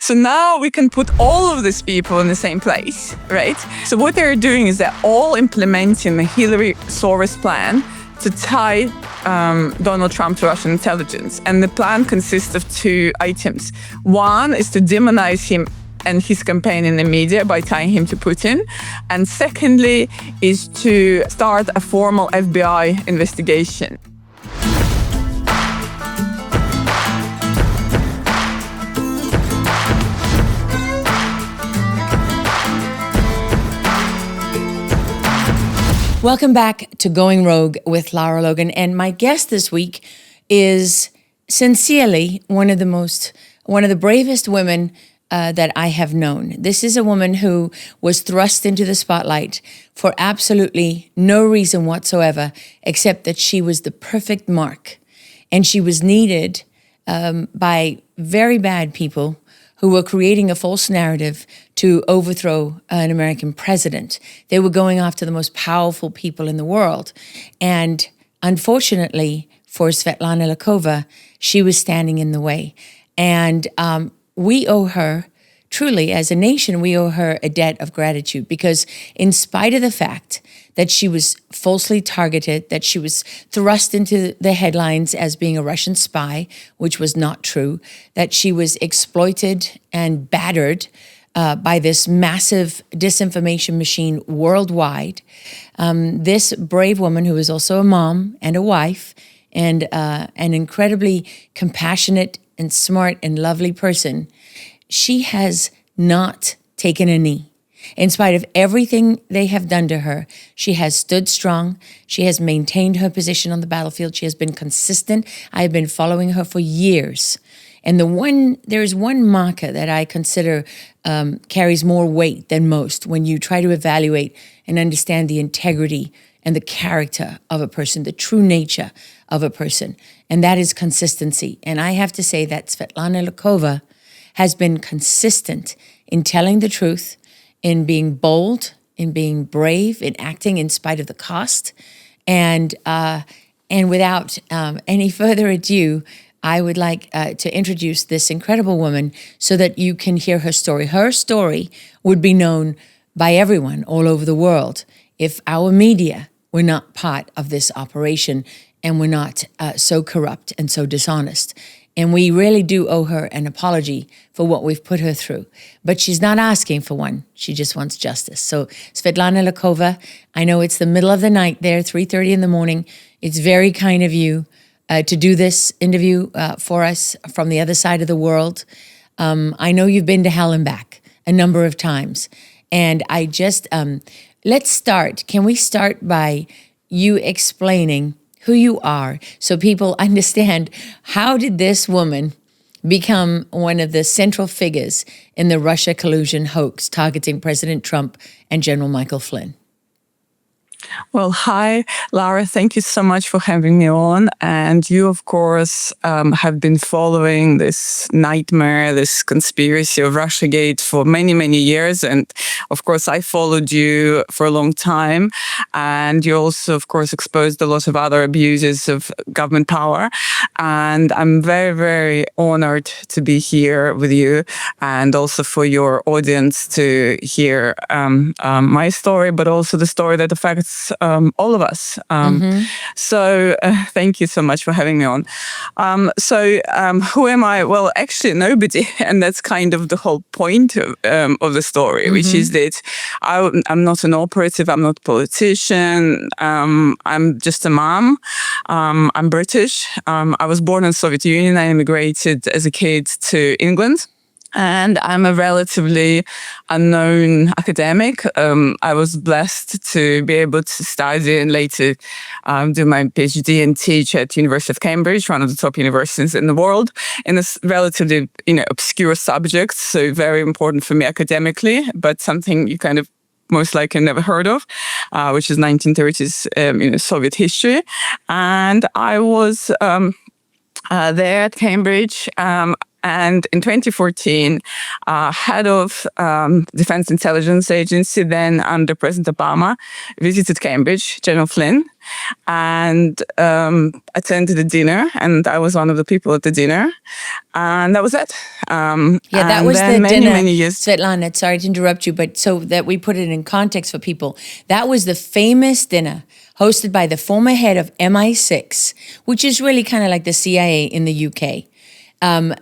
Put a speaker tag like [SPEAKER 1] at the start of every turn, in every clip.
[SPEAKER 1] So now we can put all of these people in the same place, right? So what they're doing is they're all implementing the Hillary-Soros plan to tie Donald Trump to Russian intelligence. And the plan consists of two items. One is to demonize him and his campaign in the media by tying him to Putin. And secondly is to start a formal FBI investigation.
[SPEAKER 2] Welcome back to Going Rogue with Lara Logan. And my guest this week is sincerely one of the bravest women that I have known. This is a woman who was thrust into the spotlight for absolutely no reason whatsoever, except that she was the perfect mark. And she was needed by very bad people who were creating a false narrative to overthrow an American president. They were going after the most powerful people in the world. And unfortunately for Svetlana Lokhova, she was standing in the way. And we owe her, truly, as a nation, we owe her a debt of gratitude, because in spite of the fact that she was falsely targeted, that she was thrust into the headlines as being a Russian spy, which was not true, that she was exploited and battered by this massive disinformation machine worldwide, this brave woman, who is also a mom and a wife and an incredibly compassionate and smart and lovely person, she has not taken a knee. In spite of everything they have done to her, she has stood strong. She has maintained her position on the battlefield. She has been consistent. I have been following her for years. And there is one marker that I consider carries more weight than most when you try to evaluate and understand the integrity and the character of a person, the true nature of a person, and that is consistency. And I have to say that Svetlana Lokhova has been consistent in telling the truth, in being bold, in being brave, in acting in spite of the cost. And without any further ado, I would like to introduce this incredible woman so that you can hear her story. Her story would be known by everyone all over the world if our media were not part of this operation and were not so corrupt and so dishonest. And we really do owe her an apology for what we've put her through. But she's not asking for one. She just wants justice. So Svetlana Lokhova, I know it's the middle of the night there, 3:30 in the morning. It's very kind of you to do this interview for us from the other side of the world. I know you've been to hell and back a number of times. And I just, let's start. Can we start by you explaining who you are so people understand, how did this woman become one of the central figures in the Russia collusion hoax targeting President Trump and General Michael Flynn?
[SPEAKER 1] Well, hi, Lara. Thank you so much for having me on. And you, of course, have been following this nightmare, this conspiracy of Russiagate for many, many years. And of course, I followed you for a long time. And you also, of course, exposed a lot of other abuses of government power. And I'm very, very honored to be here with you, and also for your audience to hear my story, but also the story that affects all of us. So thank you so much for having me on. Who am I? Well, actually nobody. And that's kind of the whole point of the story, which is that I'm not an operative. I'm not a politician. I'm just a mom. I'm British. I was born in the Soviet Union. I immigrated as a kid to England. And I'm a relatively unknown academic. I was blessed to be able to study and later do my PhD and teach at University of Cambridge, one of the top universities in the world, in a relatively obscure subject. So very important for me academically, but something you kind of most likely never heard of, which is 1930s Soviet history. And I was there at Cambridge. And in 2014, head of Defense Intelligence Agency, then under President Obama, visited Cambridge, General Flynn, and attended a dinner. And I was one of the people at the dinner. And that was it.
[SPEAKER 2] That was the dinner.
[SPEAKER 1] Many years.
[SPEAKER 2] Svetlana, sorry to interrupt you, but so that we put it in context for people, that was the famous dinner hosted by the former head of MI6, which is really kind of like the CIA in the UK. And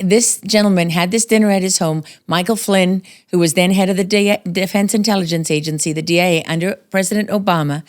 [SPEAKER 2] this gentleman had this dinner at his home. Michael Flynn, who was then head of the Defense Intelligence Agency, the DIA, under President Obama,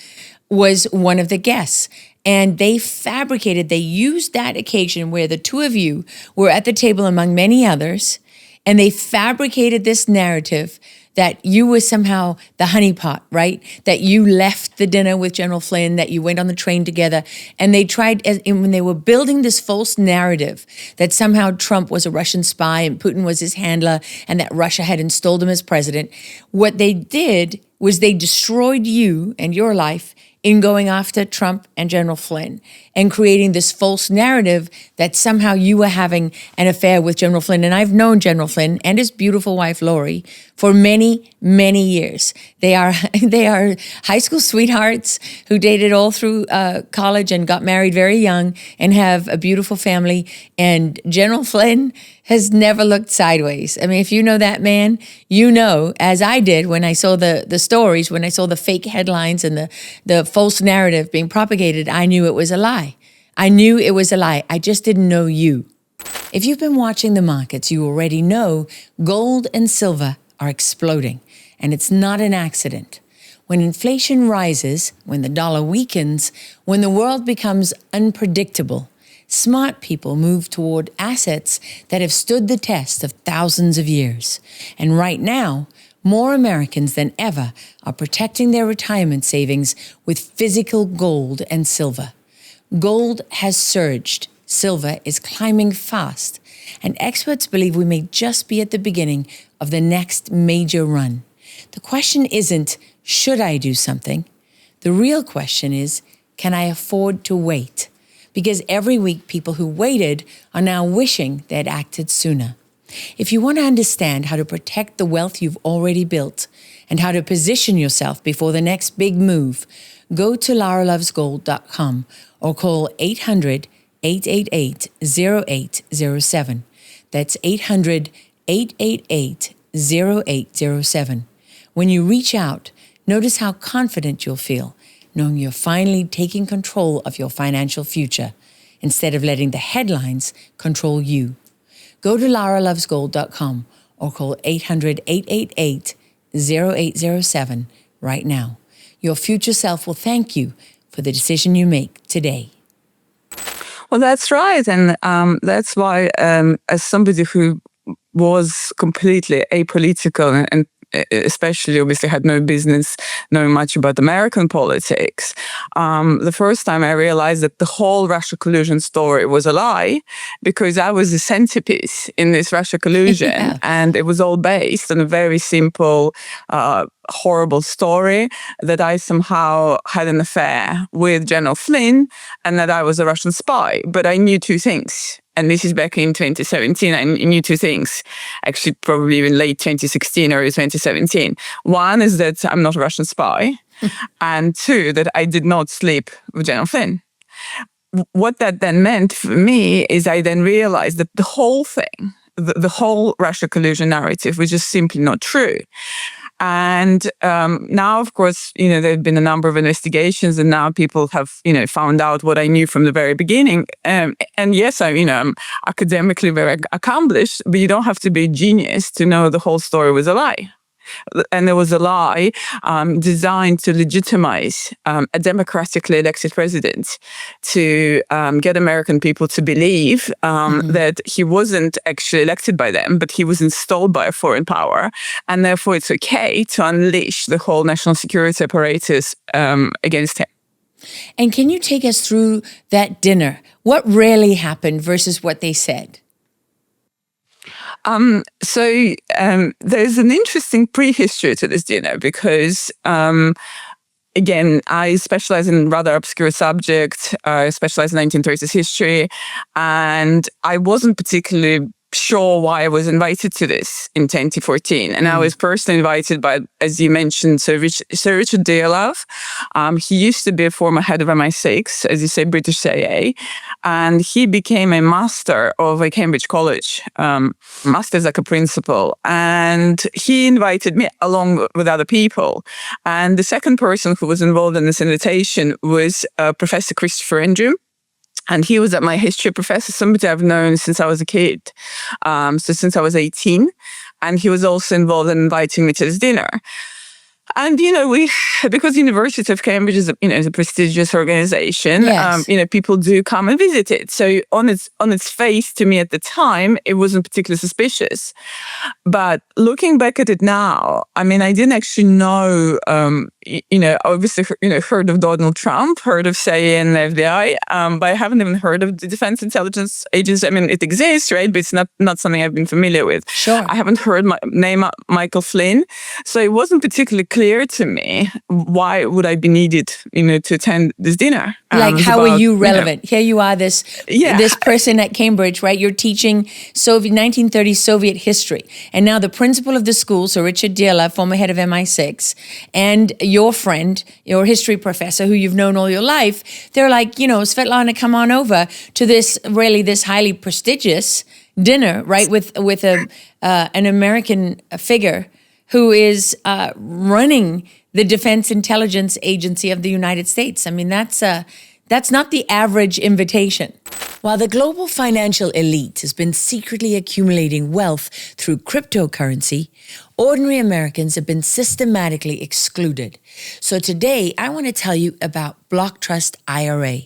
[SPEAKER 2] was one of the guests. And they used that occasion where the two of you were at the table among many others, and they fabricated this narrative that you were somehow the honeypot, right? That you left the dinner with General Flynn, that you went on the train together. And they tried, when they were building this false narrative that somehow Trump was a Russian spy and Putin was his handler and that Russia had installed him as president, what they did was they destroyed you and your life in going after Trump and General Flynn and creating this false narrative that somehow you were having an affair with General Flynn. And I've known General Flynn and his beautiful wife, Lori, for many, many years. They are high school sweethearts who dated all through college and got married very young and have a beautiful family. And General Flynn has never looked sideways. I mean, if you know that man, you know, as I did when I saw the stories, when I saw the fake headlines and the false narrative being propagated, I knew it was a lie. I knew it was a lie. I just didn't know you. If you've been watching the markets, you already know gold and silver are exploding, and it's not an accident. When inflation rises, when the dollar weakens, when the world becomes unpredictable, smart people move toward assets that have stood the test of thousands of years. And right now, more Americans than ever are protecting their retirement savings with physical gold and silver. Gold has surged. Silver is climbing fast. And experts believe we may just be at the beginning of the next major run. The question isn't, should I do something? The real question is, can I afford to wait? Because every week, people who waited are now wishing they had acted sooner. If you want to understand how to protect the wealth you've already built and how to position yourself before the next big move, go to laralovesgold.com or call 800-888-0807. That's 800-888-0807. When you reach out, notice how confident you'll feel, knowing you're finally taking control of your financial future instead of letting the headlines control you. Go to laralovesgold.com or call 800-888-0807 right now. Your future self will thank you for the decision you make today.
[SPEAKER 1] Well, that's right. And that's why, as somebody who was completely apolitical and especially obviously had no business knowing much about American politics, the first time I realized that the whole Russia collusion story was a lie, because I was the centerpiece in this Russia collusion.
[SPEAKER 2] Yeah.
[SPEAKER 1] And it was all based on a very simple, horrible story that I somehow had an affair with General Flynn and that I was a Russian spy. But I knew two things. And this is back in 2017. I knew two things, actually probably even late 2016 or 2017. One is that I'm not a Russian spy. And two, that I did not sleep with General Flynn. What that then meant for me is I then realized that the whole thing, the whole Russia collusion narrative was just simply not true. And now, of course, there have been a number of investigations, and now people have, found out what I knew from the very beginning. And yes, I'm academically very accomplished, but you don't have to be a genius to know the whole story was a lie. And there was a lie designed to legitimize a democratically elected president, to get American people to believe that he wasn't actually elected by them, but he was installed by a foreign power. And therefore, it's okay to unleash the whole national security apparatus against him.
[SPEAKER 2] And can you take us through that dinner? What really happened versus what they said?
[SPEAKER 1] So there's an interesting prehistory to this dinner, because again, I specialize in rather obscure subjects. I specialize in 1930s history, and I wasn't particularly sure why I was invited to this in 2014. And I was personally invited by, as you mentioned, Sir Richard Dearlove. He used to be a former head of MI6, as you say, British CIA, and he became a master of a Cambridge college, master's like a principal. And he invited me along with other people. And the second person who was involved in this invitation was Professor Christopher Andrew. And he was my history professor, somebody I've known since I was a kid, so since I was 18. And he was also involved in inviting me to this dinner. And, because the University of Cambridge is a prestigious organization,
[SPEAKER 2] Yes.
[SPEAKER 1] People do come and visit it. So on its face, to me at the time, it wasn't particularly suspicious. But looking back at it now, I mean, I didn't actually know, obviously, heard of Donald Trump, heard of CIA and the FBI, but I haven't even heard of the Defense Intelligence Agency. I mean, it exists, right? But it's not something I've been familiar with.
[SPEAKER 2] Sure.
[SPEAKER 1] I haven't heard name Michael Flynn. So it wasn't particularly clear to me why would I be needed, to attend this dinner.
[SPEAKER 2] Like, how are you relevant? Here you are, this person at Cambridge, right? You're teaching 1930s Soviet history. And now the principal of the school, Sir Richard Dearlove, former head of MI6, and your friend, your history professor, who you've known all your life, they're like, Svetlana, come on over to this highly prestigious dinner, right? With an American figure who is running the Defense Intelligence Agency of the United States. I mean, that's not the average invitation. While the global financial elite has been secretly accumulating wealth through cryptocurrency, ordinary Americans have been systematically excluded. So today, I want to tell you about BlockTrust IRA.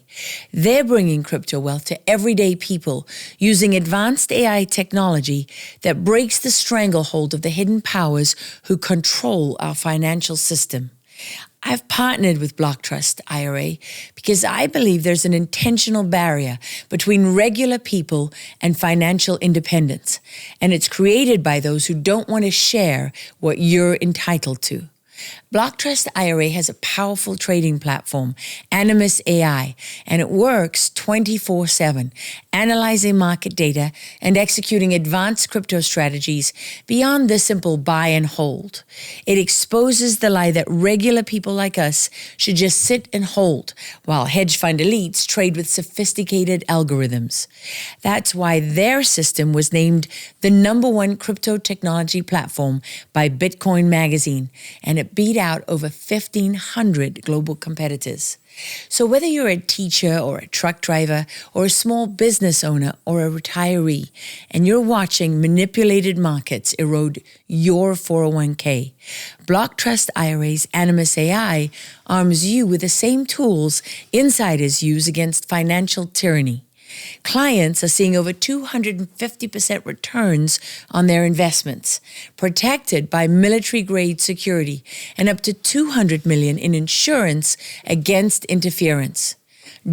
[SPEAKER 2] They're bringing crypto wealth to everyday people using advanced AI technology that breaks the stranglehold of the hidden powers who control our financial system. I've partnered with BlockTrust IRA because I believe there's an intentional barrier between regular people and financial independence, and it's created by those who don't want to share what you're entitled to. BlockTrust IRA has a powerful trading platform, Animus AI, and it works 24/7, analyzing market data and executing advanced crypto strategies beyond the simple buy and hold. It exposes the lie that regular people like us should just sit and hold, while hedge fund elites trade with sophisticated algorithms. That's why their system was named the #1 crypto technology platform by Bitcoin Magazine, and it beat out over 1,500 global competitors. So whether you're a teacher or a truck driver or a small business owner or a retiree, and you're watching manipulated markets erode your 401k, BlockTrust IRA's Animus AI arms you with the same tools insiders use against financial tyranny. Clients are seeing over 250% returns on their investments, protected by military-grade security and up to $200 million in insurance against interference.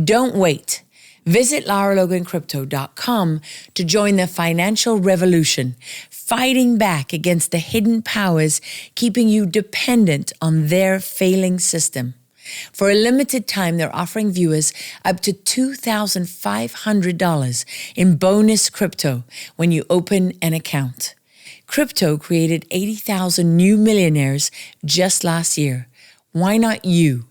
[SPEAKER 2] Don't wait. Visit LaraLoganCrypto.com to join the financial revolution, fighting back against the hidden powers keeping you dependent on their failing system. For a limited time, they're offering viewers up to $2,500 in bonus crypto when you open an account. Crypto created 80,000 new millionaires just last year. Why not you?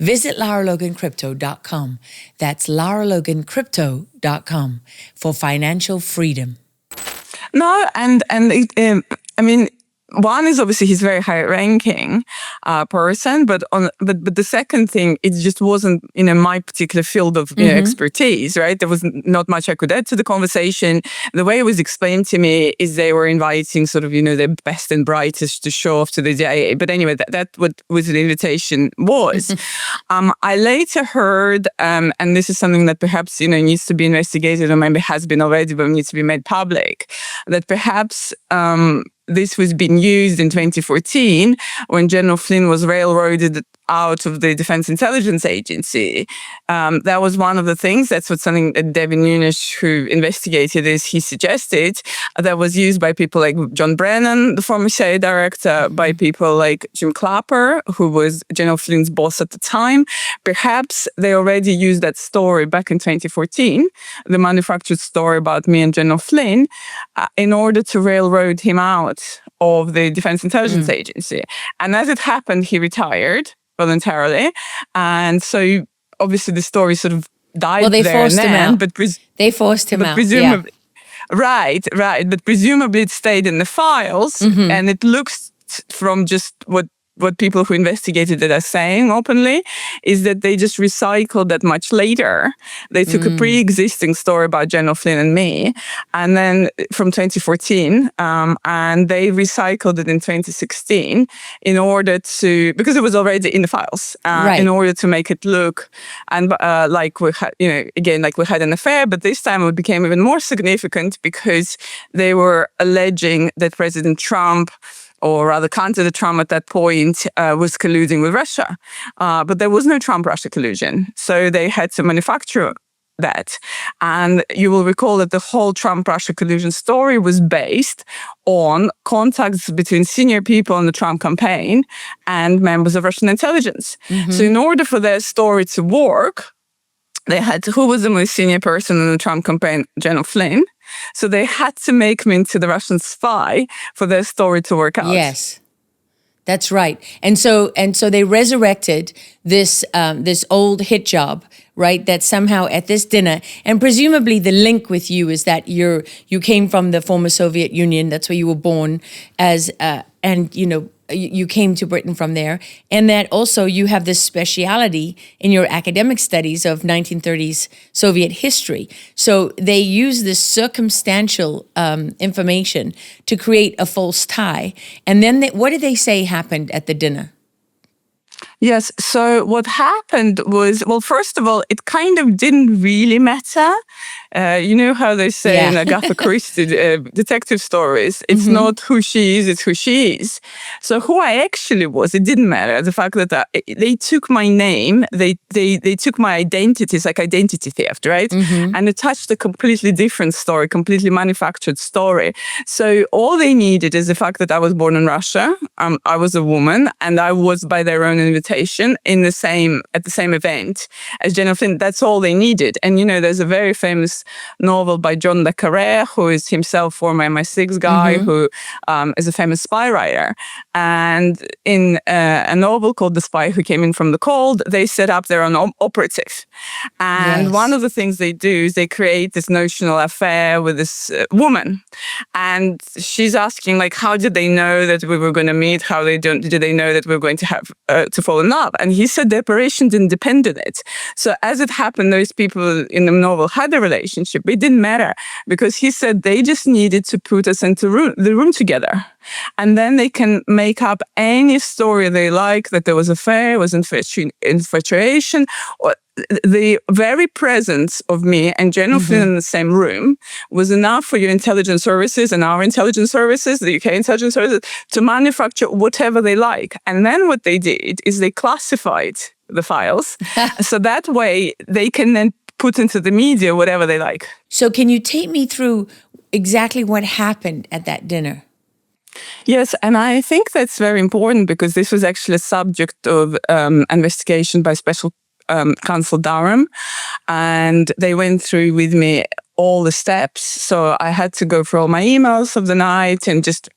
[SPEAKER 2] Visit LaraLoganCrypto.com. That's LaraLoganCrypto.com for financial freedom.
[SPEAKER 1] No, and one is obviously he's very high-ranking person, but the second thing, it just wasn't my particular field of expertise, right? There was not much I could add to the conversation. The way it was explained to me is they were inviting sort of the best and brightest to show off to the DIA. But anyway, that what was the invitation was. I later heard, and this is something that perhaps needs to be investigated, or maybe has been already, but needs to be made public, that perhaps this was being used in 2014 when General Flynn was railroaded out of the Defense Intelligence Agency. That was one of the things. That's what something that Devin Nunes, who investigated this, he suggested. That was used by people like John Brennan, the former CIA director, by people like Jim Clapper, who was General Flynn's boss at the time. Perhaps they already used that story back in 2014, the manufactured story about me and General Flynn, in order to railroad him out of the Defense Intelligence Agency. And as it happened, he retired voluntarily. And so obviously the story sort of died
[SPEAKER 2] well, they
[SPEAKER 1] there
[SPEAKER 2] forced
[SPEAKER 1] and
[SPEAKER 2] him
[SPEAKER 1] then.
[SPEAKER 2] out.
[SPEAKER 1] But
[SPEAKER 2] they forced him out.
[SPEAKER 1] Presumably, right. But presumably it stayed in the files. And it looks from just what people who investigated it are saying openly, is that they just recycled that much later. They took a pre-existing story about General Flynn and me, and then from 2014, and they recycled it in 2016 in order to, because it was already in the files, in order to make it look and like we had, again, like we had an affair, but this time it became even more significant because they were alleging that President Trump, or rather candidate Trump at that point, was colluding with Russia. But there was no Trump-Russia collusion. So they had to manufacture that. And you will recall that the whole Trump-Russia collusion story was based on contacts between senior people in the Trump campaign and members of Russian intelligence. So in order for their story to work, they had to, who was the most senior person in the Trump campaign? General Flynn. So they had to make him into the Russian spy for their story to work out.
[SPEAKER 2] Yes, that's right. And so they resurrected this this old hit job, right? That somehow at this dinner, and presumably the link with you is that you came from the former Soviet Union. That's where you were born as, and you came to Britain from there, and that also you have this speciality in your academic studies of 1930s Soviet history. So they use this circumstantial information to create a false tie. And then what did they say happened at the dinner?
[SPEAKER 1] Yes. So what happened was, well, first of all, it kind of didn't really matter. You know how they say in Agatha Christie detective stories, it's not who she is, it's who she is. So who I actually was, it didn't matter. The fact that they took my name, they took my identity, it's like identity theft, right? And attached a completely different story, completely manufactured story. So all they needed is the fact that I was born in Russia, I was a woman, and I was by their own invitation at the same event as General Flynn. That's all they needed. And there's a very famous novel by John le Carré, who is himself former MI6 guy, who is a famous spy writer. And in a novel called The Spy Who Came In From the Cold, they set up their own operative. And one of the things they do is they create this notional affair with this woman. And she's asking, like, how did they know that we were going to meet? How did they know that we were going to have to fall in love? And he said the operation didn't depend on it. So as it happened, those people in the novel had a relationship. It didn't matter because he said they just needed to put us into the room together. And then they can make up any story they like, that there was affair, was infatuation, or the very presence of me and General Flynn in the same room was enough for your intelligence services and our intelligence services, the UK intelligence services, to manufacture whatever they like. And then what they did is they classified the files. So that way they can then put into the media whatever they like.
[SPEAKER 2] So can you take me through exactly what happened at that dinner?
[SPEAKER 1] Yes, and I think that's very important because this was actually a subject of investigation by Special Counsel Durham, and they went through with me all the steps. So I had to go through all my emails of the night and just,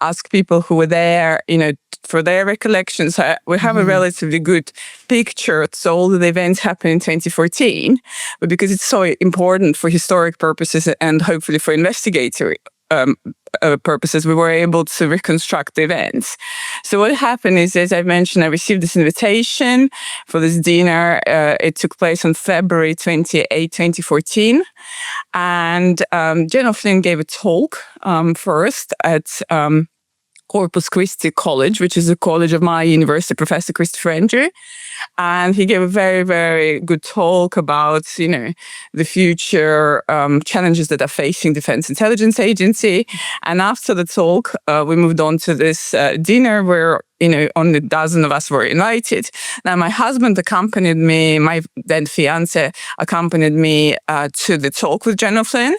[SPEAKER 1] ask people who were there, for their recollections. We have a relatively good picture. So all the events happened in 2014, but because it's so important for historic purposes and hopefully for investigatory purposes, we were able to reconstruct the events. So what happened is, as I mentioned, I received this invitation for this dinner. It took place on February 28, 2014. And General Flynn gave a talk first at Corpus Christi College, which is a college of my university, Professor Christopher Andrew. And he gave a very, very good talk about, the future challenges that are facing Defense Intelligence Agency. And after the talk, we moved on to this dinner where only a dozen of us were invited. Now, my husband accompanied me, my then fiance accompanied me to the talk with General Flynn.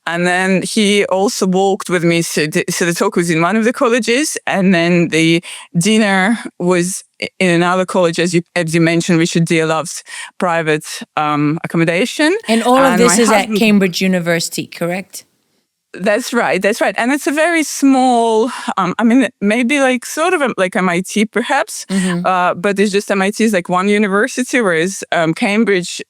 [SPEAKER 1] And then he also walked with me. So the talk was in one of the colleges, and then the dinner was in another college, as you mentioned. Richard Deere loves private accommodation.
[SPEAKER 2] And all of this is at Cambridge University, correct?
[SPEAKER 1] That's right. And it's a very small, maybe like sort of like MIT perhaps, but it's just MIT is like one university, whereas Cambridge,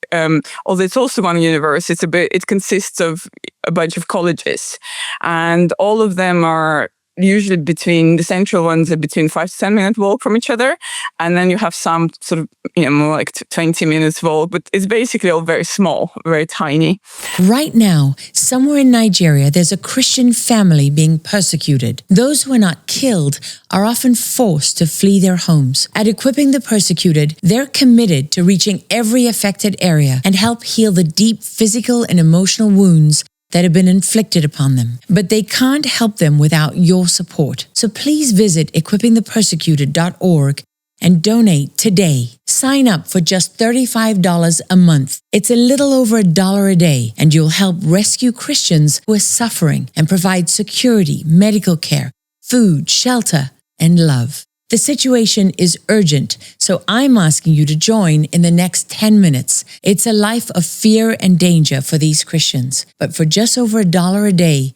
[SPEAKER 1] although it's also one university, but it consists of a bunch of colleges. And all of them are usually the central ones are between 5 to 10 minute walk from each other. And then you have some sort of, more like 20 minutes walk, but it's basically all very small, very tiny.
[SPEAKER 2] Right now, somewhere in Nigeria, there's a Christian family being persecuted. Those who are not killed are often forced to flee their homes. At Equipping the Persecuted, they're committed to reaching every affected area and help heal the deep physical and emotional wounds that have been inflicted upon them. But they can't help them without your support. So please visit equippingthepersecuted.org and donate today. Sign up for just $35 a month. It's a little over $1 a day, and you'll help rescue Christians who are suffering and provide security, medical care, food, shelter, and love. The situation is urgent, so I'm asking you to join in the next 10 minutes. It's a life of fear and danger for these Christians, but for just over $1 a day,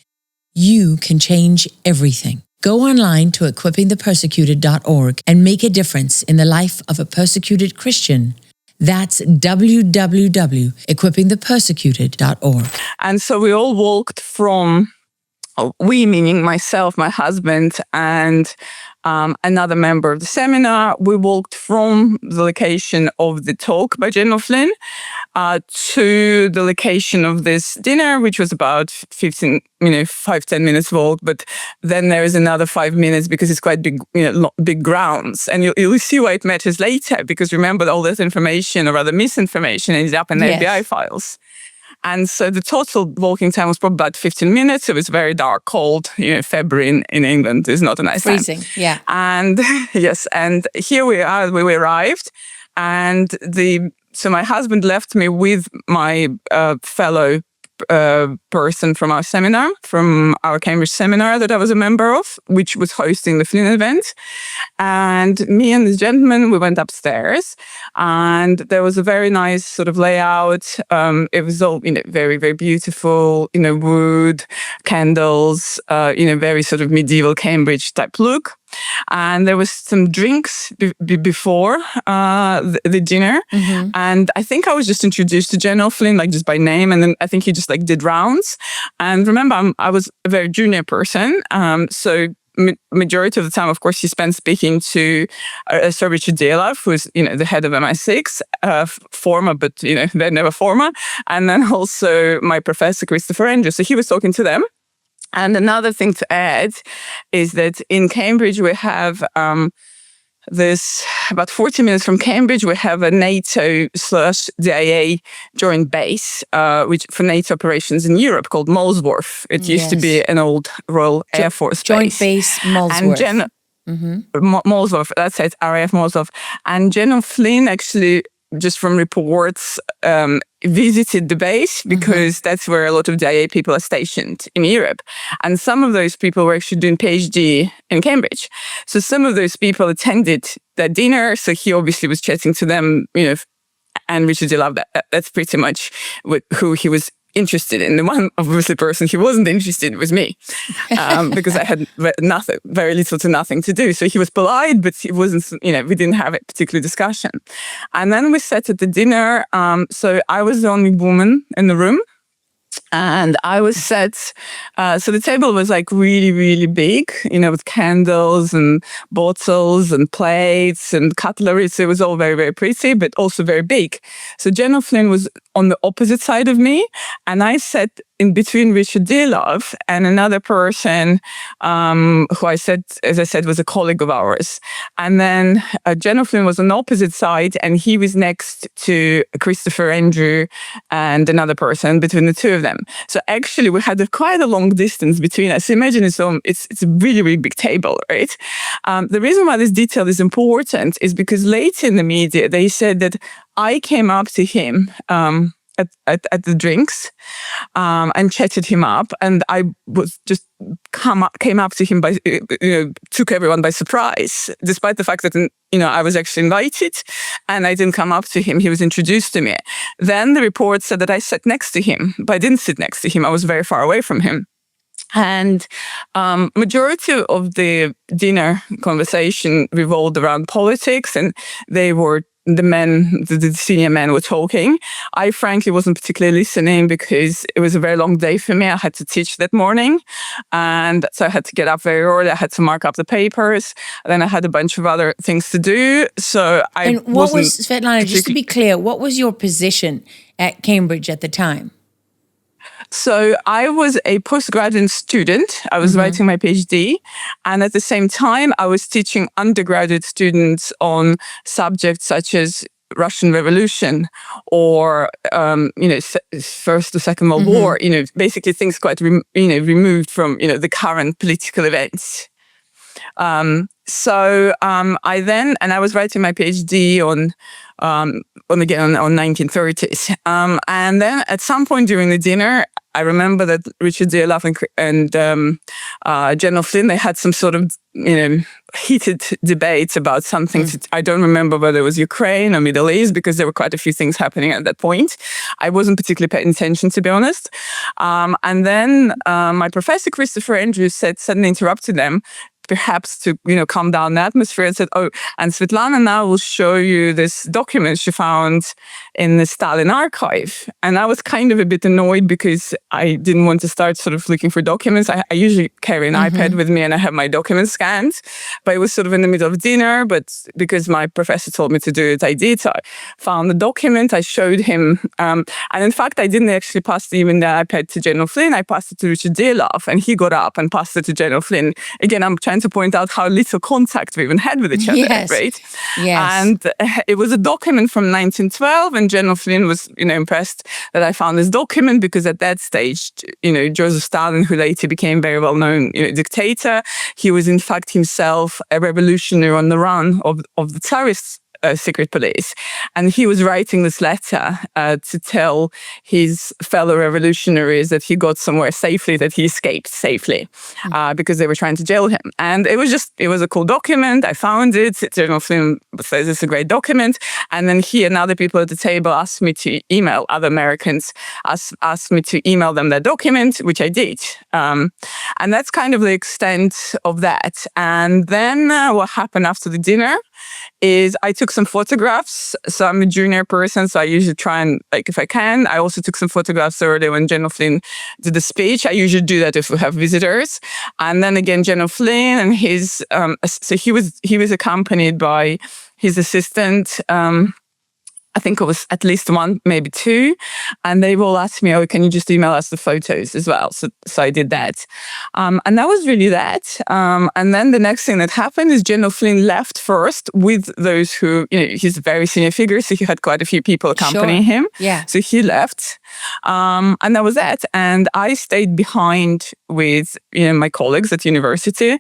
[SPEAKER 2] you can change everything. Go online to equippingthepersecuted.org and make a difference in the life of a persecuted Christian. That's www.equippingthepersecuted.org.
[SPEAKER 1] And so we all walked from, we meaning myself, my husband, and another member of the seminar. We walked from the location of the talk by General Flynn to the location of this dinner, which was about 5-10 minutes walk. But then there is another 5 minutes because it's quite big, big grounds. And you'll see why it matters later, because remember, all this information or rather misinformation is up in the FBI files. And so the total walking time was probably about 15 minutes. It was very dark, cold. February in England is not a nice time.
[SPEAKER 2] Freezing, yeah.
[SPEAKER 1] And yes, and here we are. We arrived, and so my husband left me with my fellow person from our seminar, from our Cambridge seminar that I was a member of, which was hosting the Flynn event. And me and this gentleman, we went upstairs, and there was a very nice sort of layout. It was all, very, very beautiful, wood, candles, very sort of medieval Cambridge type look. And there was some drinks before the dinner. Mm-hmm. And I think I was just introduced to General Flynn, just by name. And then I think he just did rounds. And remember, I was a very junior person. So majority of the time, of course, he spent speaking to Sir Richard Deere, who is, the head of MI6, former, but, they're never former. And then also my professor, Christopher Andrews. So he was talking to them. And another thing to add is that in Cambridge, we have this, about 40 minutes from Cambridge, we have a NATO/DIA joint base, which for NATO operations in Europe, called Molesworth. It used to be an old Royal Air Force
[SPEAKER 2] joint base, Molesworth.
[SPEAKER 1] And Molesworth, that's it, RAF Molesworth. And General Flynn actually, just from reports, visited the base because that's where a lot of DIA people are stationed in Europe. And some of those people were actually doing PhD in Cambridge. So some of those people attended that dinner. So he obviously was chatting to them, and Richard Deere, that's pretty much who he was interested in. The one obviously person he wasn't interested in was me, because I had very little to nothing to do. So he was polite, but he wasn't, we didn't have a particular discussion. And then we sat at the dinner. So I was the only woman in the room. And I was set, so the table was really, really big, with candles and bottles and plates and cutlery. So it was all very, very pretty, but also very big. So General Flynn was on the opposite side of me, and I sat in between Richard Dearlove and another person who as I said, was a colleague of ours. And then General Flynn was on the opposite side, and he was next to Christopher Andrew and another person between the two of them. So actually, we had quite a long distance between us. Imagine it's a really, really big table, right? The reason why this detail is important is because later in the media, they said that I came up to him at the drinks and chatted him up, and I was just came up to him by took everyone by surprise, despite the fact that I was actually invited and I didn't come up to him. He was introduced to me. Then the report said that I sat next to him, but I didn't sit next to him. I was very far away from him. And majority of the dinner conversation revolved around politics, and the senior men were talking. I frankly wasn't particularly listening because it was a very long day for me. I had to teach that morning, and so I had to get up very early. I had to mark up the papers. Then I had a bunch of other things to do. So
[SPEAKER 2] And what was, Svetlana, just to be clear, what was your position at Cambridge at the time?
[SPEAKER 1] So I was a postgraduate student. I was writing my PhD. And at the same time, I was teaching undergraduate students on subjects such as Russian Revolution or, First or Second World War, basically things quite, removed from, the current political events. So I was writing my PhD on 1930s. And then at some point during the dinner, I remember that Richard Dearlove and General Flynn, they had some sort of, heated debates about something. I don't remember whether it was Ukraine or Middle East, because there were quite a few things happening at that point. I wasn't particularly paying attention, to be honest. And then my professor, Christopher Andrews, suddenly interrupted them, perhaps to, calm down the atmosphere, and said, "Oh, and Svetlana now will show you this document she found in the Stalin archive." And I was kind of a bit annoyed because I didn't want to start sort of looking for documents. I usually carry an iPad with me and I have my documents scanned, but it was sort of in the middle of dinner, but because my professor told me to do it, I did. So I found the document, I showed him, and in fact, I didn't actually pass even the iPad to General Flynn. I passed it to Richard Dearlove, and he got up and passed it to General Flynn. Again, I'm trying to point out how little contact we even had with each other, right?
[SPEAKER 2] Yes.
[SPEAKER 1] And it was a document from 1912, and General Flynn was, impressed that I found this document because at that stage, Joseph Stalin, who later became very well-known, dictator, he was in fact himself a revolutionary on the run of the Tsarist secret police. And he was writing this letter to tell his fellow revolutionaries that he got somewhere safely, that he escaped safely, because they were trying to jail him. And it was a cool document. I found it. General Flynn says it's a great document. And then he and other people at the table asked me to email, other Americans asked me to email them that document, which I did. And that's kind of the extent of that. And then what happened after the dinner is I took some photographs. So I'm a junior person, so I usually try and, if I can. I also took some photographs earlier when General Flynn did the speech. I usually do that if we have visitors. And then again, General Flynn and his, so he was accompanied by his assistant, I think it was at least one, maybe two. And they all asked me, "Oh, can you just email us the photos as well?" So I did that. And that was really that. And then the next thing that happened is General Flynn left first with those who, he's a very senior figure. So he had quite a few people accompanying him.
[SPEAKER 2] Yeah.
[SPEAKER 1] So he left. And that was that. And I stayed behind with, my colleagues at university.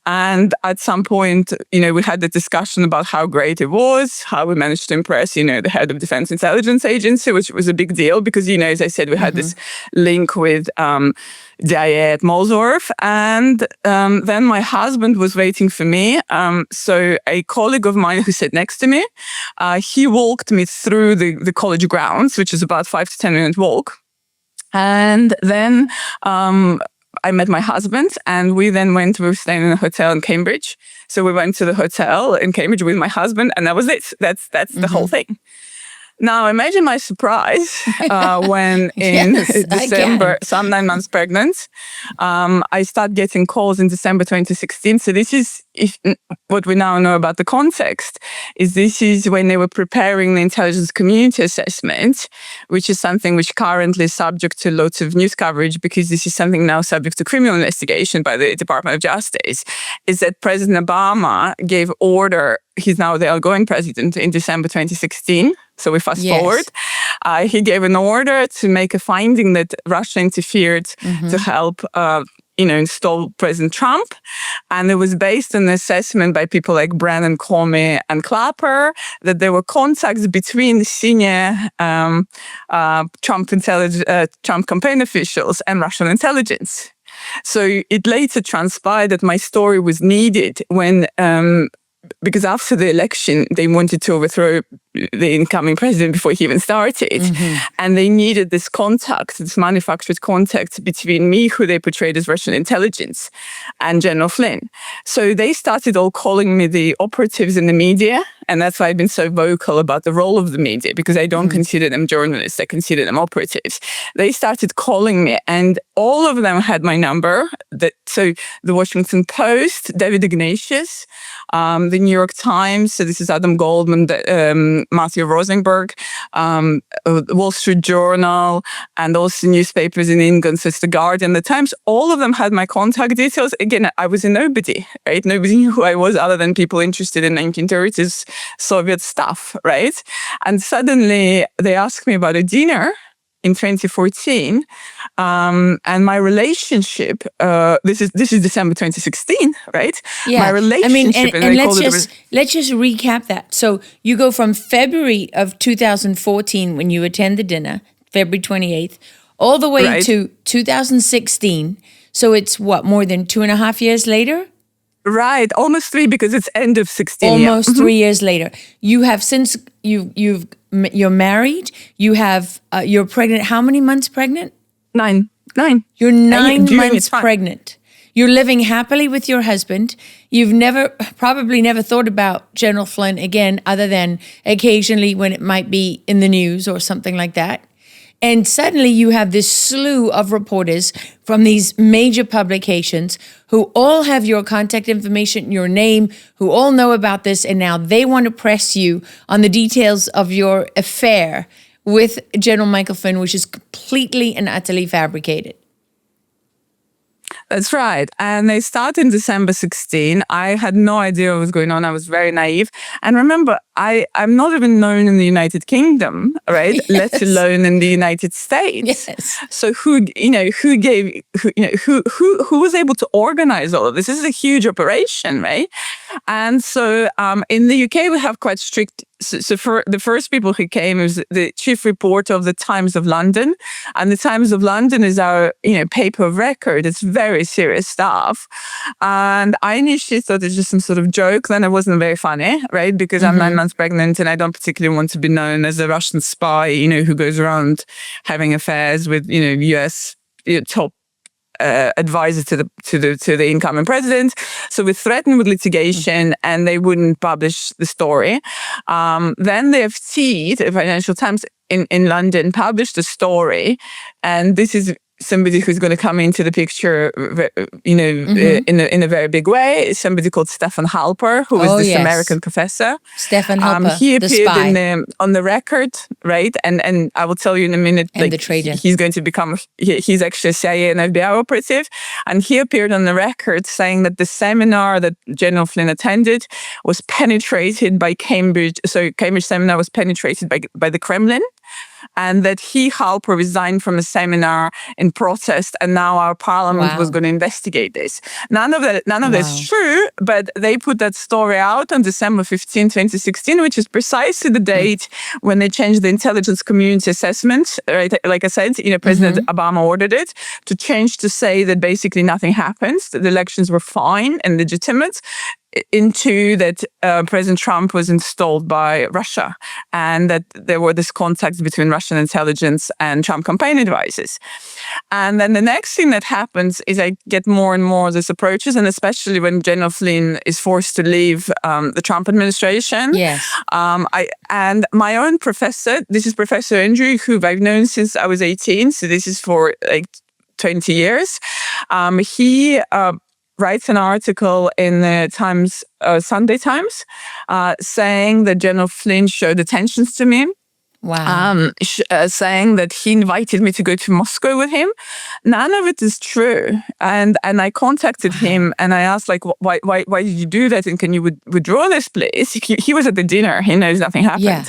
[SPEAKER 1] And at some point, we had the discussion about how great it was, how we managed to impress, the head of Defense Intelligence Agency, which was a big deal because, as I said, we had this link with DIA at Molsworth. And then my husband was waiting for me. So a colleague of mine who sat next to me, he walked me through the college grounds, which is about 5 to 10 minute walk. And then I met my husband, and we were staying in a hotel in Cambridge. So we went to the hotel in Cambridge with my husband, and that was it. That's the whole thing. Now, imagine my surprise when in December, so I'm 9 months pregnant. I start getting calls in December 2016. So this is what we now know about the context is this is when they were preparing the intelligence community assessment, which is something which currently is subject to lots of news coverage because this is something now subject to criminal investigation by the Department of Justice, is that President Obama gave order. He's now the outgoing president in December 2016. So we fast forward. He gave an order to make a finding that Russia interfered to help install President Trump. And it was based on an assessment by people like Brennan, Comey, and Clapper that there were contacts between senior Trump campaign officials and Russian intelligence. So it later transpired that my story was needed when because after the election, they wanted to overthrow the incoming president before he even started. And they needed this contact, this manufactured contact between me, who they portrayed as Russian intelligence, and General Flynn. So they started all calling me the operatives in the media. And that's why I've been so vocal about the role of the media, because I don't consider them journalists. I consider them operatives. They started calling me, and all of them had my number. So the Washington Post, David Ignatius, the New York Times, so this is Adam Goldman, Matthew Rosenberg, Wall Street Journal, and also newspapers in England, so it's The Guardian, The Times, all of them had my contact details. Again, I was a nobody, right? Nobody knew who I was other than people interested in 1930s Soviet stuff, right? And suddenly they asked me about a dinner in 2014, and my relationship. This is December 2016, right?
[SPEAKER 2] Yeah.
[SPEAKER 1] My relationship.
[SPEAKER 2] And let's just recap that. So you go from February of 2014 when you attend the dinner, February 28th, all the way to 2016. So it's what, more than 2.5 years later?
[SPEAKER 1] Right, almost 3 because it's end of 16.
[SPEAKER 2] Almost 3 years later, you have since you're married. You're pregnant. How many months pregnant?
[SPEAKER 1] 9.
[SPEAKER 2] You're 9 months pregnant. You're living happily with your husband. You've probably never thought about General Flynn again, other than occasionally when it might be in the news or something like that. And suddenly you have this slew of reporters from these major publications who all have your contact information, your name, who all know about this, and now they want to press you on the details of your affair with General Michael Flynn, which is completely and utterly fabricated.
[SPEAKER 1] That's right. And they start in December 16. I had no idea what was going on. I was very naive. And remember, I'm not even known in the United Kingdom, right?
[SPEAKER 2] Yes.
[SPEAKER 1] Let alone in the United States.
[SPEAKER 2] Yes.
[SPEAKER 1] So who was able to organize all of this? This is a huge operation, right? And so in the UK, we have quite strict. So for the first people who came was the chief reporter of the Times of London, and the Times of London is our paper of record. It's very serious stuff, and I initially thought it was just some sort of joke. Then it wasn't very funny, right? Because I'm 9 months pregnant, and I don't particularly want to be known as a Russian spy, who goes around having affairs with US top advisor to the incoming president. So we threatened with litigation, and they wouldn't publish the story. Then the FT, the Financial Times in London, published a story, and this is somebody who's going to come into the picture, in a very big way. Somebody called Stefan Halper, who was this American professor.
[SPEAKER 2] Stefan Halper,
[SPEAKER 1] he appeared
[SPEAKER 2] the spy.
[SPEAKER 1] On the record, right? And I will tell you in a minute.
[SPEAKER 2] And the traitor.
[SPEAKER 1] He's going to become. He's actually a CIA and FBI operative, and he appeared on the record saying that the seminar that General Flynn attended was penetrated by Cambridge. So Cambridge seminar was penetrated by the Kremlin. And that Halper resigned from a seminar in protest, and now our parliament was going to investigate this. None of that is true, but they put that story out on December 15, 2016, which is precisely the date when they changed the intelligence community assessment. Right, like I said, President Obama ordered it to change to say that basically nothing happened, that the elections were fine and legitimate, into that President Trump was installed by Russia, and that there were these contacts between Russian intelligence and Trump campaign advisors. And then the next thing that happens is I get more and more of these approaches, and especially when General Flynn is forced to leave the Trump administration.
[SPEAKER 2] Yes.
[SPEAKER 1] And my own professor, this is Professor Andrew, who I've known since I was 18, so this is for like 20 years. He writes an article in the Times, Sunday Times, saying that General Flynn showed attentions to me.
[SPEAKER 2] Wow.
[SPEAKER 1] Saying that he invited me to go to Moscow with him. None of it is true. And I contacted him and I asked, like, why did you do that? And can you withdraw this, please? He was at the dinner. He knows nothing happened.
[SPEAKER 2] Yeah.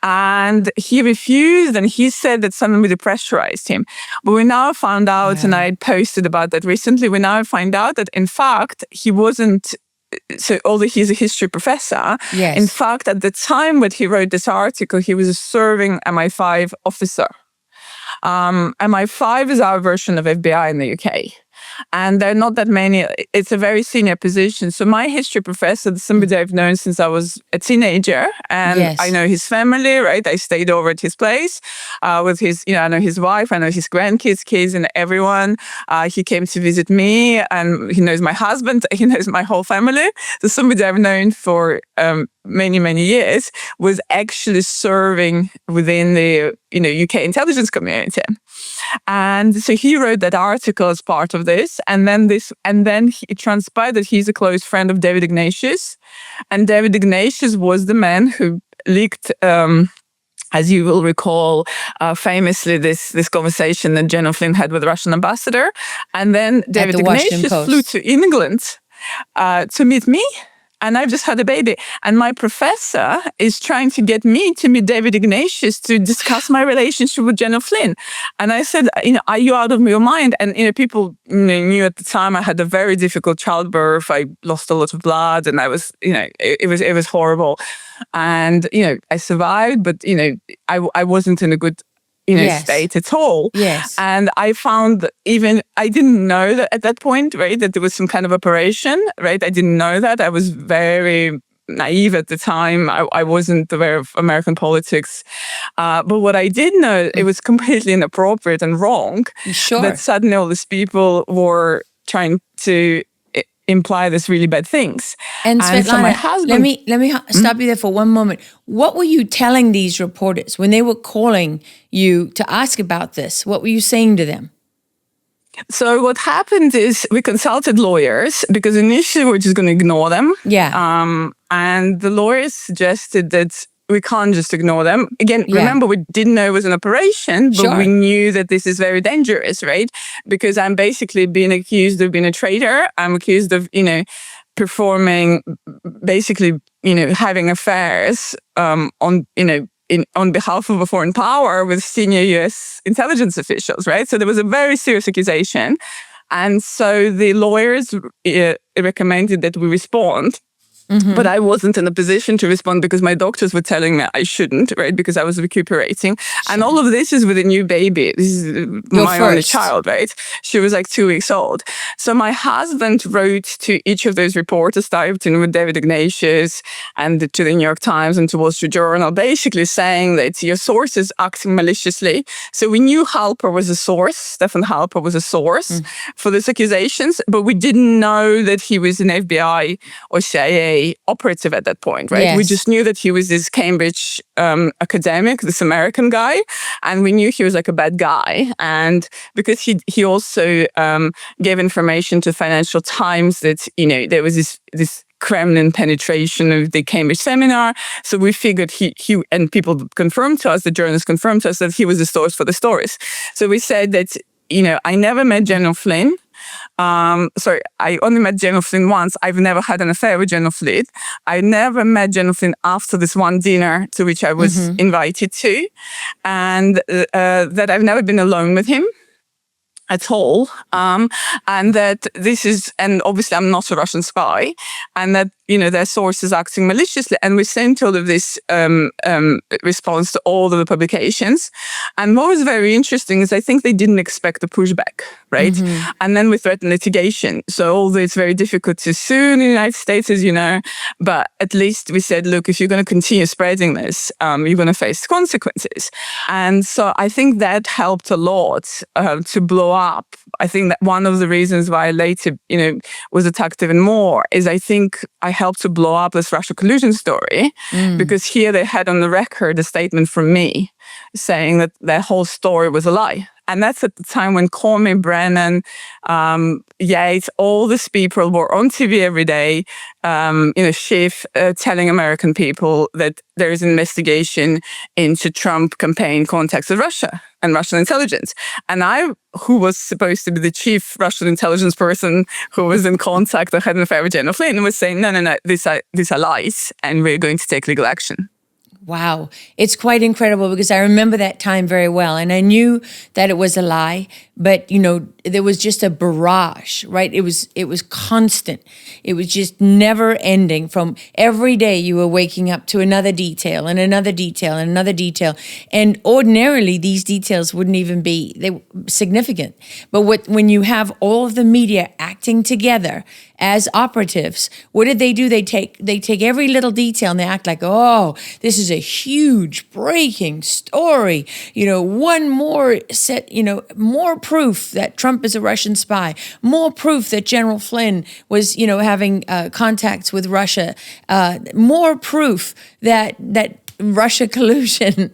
[SPEAKER 1] And he refused, and he said that somebody pressurized him. But we now found out, and I posted about that recently, we now find out that, in fact, he wasn't. So although he's a history professor, in fact, at the time when he wrote this article, he was a serving MI5 officer. MI5 is our version of FBI in the UK. And there are not that many. It's a very senior position. So my history professor is somebody I've known since I was a teenager, and I know his family, right? I stayed over at his place with his, I know his wife, I know his grandkids, kids, and everyone. He came to visit me, and he knows my husband. He knows my whole family. So somebody I've known for many, many years was actually serving within the UK intelligence community. And so he wrote that article as part of this, and then it transpired that he's a close friend of David Ignatius, and David Ignatius was the man who leaked, as you will recall, famously this conversation that General Flynn had with the Russian ambassador, and then David Ignatius flew to England to meet me. And I've just had a baby. And my professor is trying to get me to meet David Ignatius to discuss my relationship with General Flynn. And I said, are you out of your mind? And, people knew at the time I had a very difficult childbirth. I lost a lot of blood, and I was, it was horrible. And, I survived, but, I wasn't in a good state at all.
[SPEAKER 2] Yes.
[SPEAKER 1] And I found I didn't know that at that point, right, that there was some kind of operation, right? I didn't know that. I was very naive at the time. I wasn't aware of American politics. But what I did know, it was completely inappropriate and wrong.
[SPEAKER 2] Sure.
[SPEAKER 1] That suddenly all these people were trying to imply this really bad things.
[SPEAKER 2] And Svetlana,
[SPEAKER 1] so my husband,
[SPEAKER 2] let me stop you there for one moment. What were you telling these reporters when they were calling you to ask about this? What were you saying to them?
[SPEAKER 1] So what happened is we consulted lawyers, because initially we were just going to ignore them.
[SPEAKER 2] Yeah.
[SPEAKER 1] And the lawyers suggested that we can't just ignore them. Again, remember, we didn't know it was an operation, but we knew that this is very dangerous, right? Because I'm basically being accused of being a traitor. I'm accused of, performing, basically, having affairs on behalf of a foreign power with senior US intelligence officials, right? So there was a very serious accusation. And so the lawyers recommended that we respond. Mm-hmm. But I wasn't in a position to respond because my doctors were telling me I shouldn't, right? Because I was recuperating. Sure. And all of this is with a new baby. This is my only child, right? She was like 2 weeks old. So my husband wrote to each of those reporters, starting with David Ignatius and to the New York Times and to Wall Street Journal, basically saying that your source is acting maliciously. So we knew Halper was a source, Stefan Halper was a source for these accusations, but we didn't know that he was an FBI or CIA operative at that point, right?
[SPEAKER 2] Yes.
[SPEAKER 1] We just knew that he was this Cambridge academic, this American guy, and we knew he was like a bad guy. And because he also gave information to Financial Times that, there was this Kremlin penetration of the Cambridge seminar. So we figured he and people confirmed to us, the journalists confirmed to us that he was the source for the stories. So we said that, I never met General Flynn. I only met General Flynn once. I've never had an affair with General Flynn. I never met General Flynn after this one dinner to which I was invited to. And that I've never been alone with him at all. And that this is, and obviously I'm not a Russian spy, and that, their source is acting maliciously. And we sent all of this response to all of the publications. And what was very interesting is I think they didn't expect a pushback, right? Mm-hmm. And then we threatened litigation. So although it's very difficult to sue in the United States, as you know, but at least we said, look, if you're going to continue spreading this, you're going to face consequences. And so I think that helped a lot to blow up. I think that one of the reasons why I later, was attacked even more is I think I helped to blow up this Russia collusion story because here they had on the record a statement from me saying that their whole story was a lie. And that's at the time when Comey, Brennan, Yates, all these people were on TV every day, Schiff telling American people that there is an investigation into Trump campaign contacts with Russia and Russian intelligence. And I, who was supposed to be the chief Russian intelligence person who was in contact or had an affair with General Flynn, was saying, no, these are lies, and we're going to take legal action.
[SPEAKER 2] Wow. It's quite incredible because I remember that time very well. And I knew that it was a lie, but there was just a barrage, right? It was constant. It was just never ending. From every day you were waking up to another detail and another detail and another detail. And ordinarily these details wouldn't even be significant. But when you have all of the media acting together as operatives, what did they do? They take every little detail and they act like, oh, this is a huge breaking story. One more more proof that Trump is a Russian spy, more proof that General Flynn was, having contacts with Russia, more proof that Russia collusion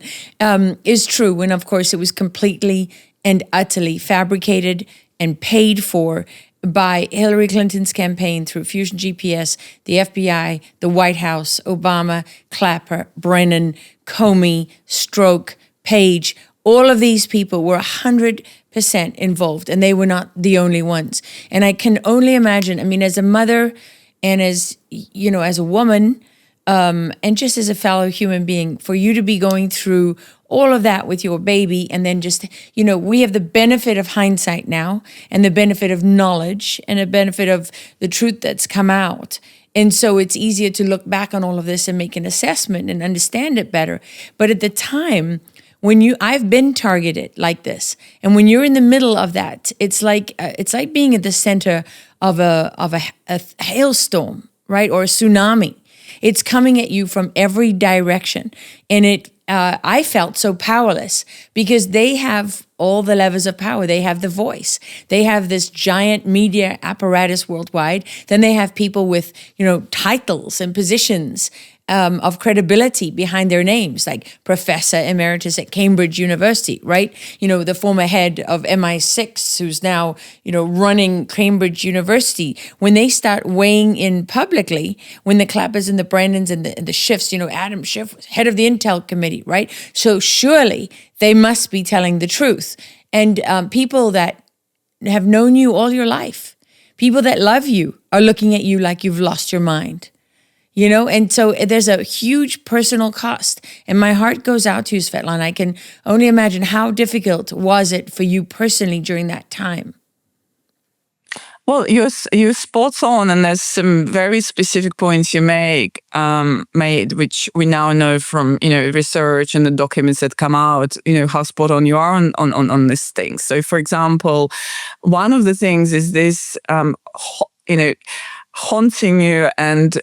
[SPEAKER 2] is true. And of course, it was completely and utterly fabricated and paid for by Hillary Clinton's campaign through Fusion GPS, the FBI, the White House, Obama, Clapper, Brennan, Comey, Strzok, Page. All of these people were 100% involved, and they were not the only ones. And I can only imagine, as a mother and as a woman, and just as a fellow human being, for you to be going through all of that with your baby, and then just, we have the benefit of hindsight now, and the benefit of knowledge, and the benefit of the truth that's come out. And so it's easier to look back on all of this and make an assessment and understand it better. But at the time, I've been targeted like this, and when you're in the middle of that, it's like being at the center of a hailstorm, right, or a tsunami. It's coming at you from every direction, and I felt so powerless because they have all the levers of power. They have the voice. They have this giant media apparatus worldwide. Then they have people with, titles and positions of credibility behind their names, like Professor Emeritus at Cambridge University, right? The former head of MI6, who's now, running Cambridge University. When they start weighing in publicly, when the Clappers and the Brandons and the Schiffs, Adam Schiff was head of the Intel Committee, right? So surely they must be telling the truth. And people that have known you all your life, people that love you, are looking at you like you've lost your mind. And so there's a huge personal cost. And my heart goes out to you, Svetlana. I can only imagine how difficult was it for you personally during that time.
[SPEAKER 1] Well, you're spot on, and there's some very specific points you made, which we now know from research and the documents that come out. How spot on you are on these things. So, for example, one of the things is this, haunting you and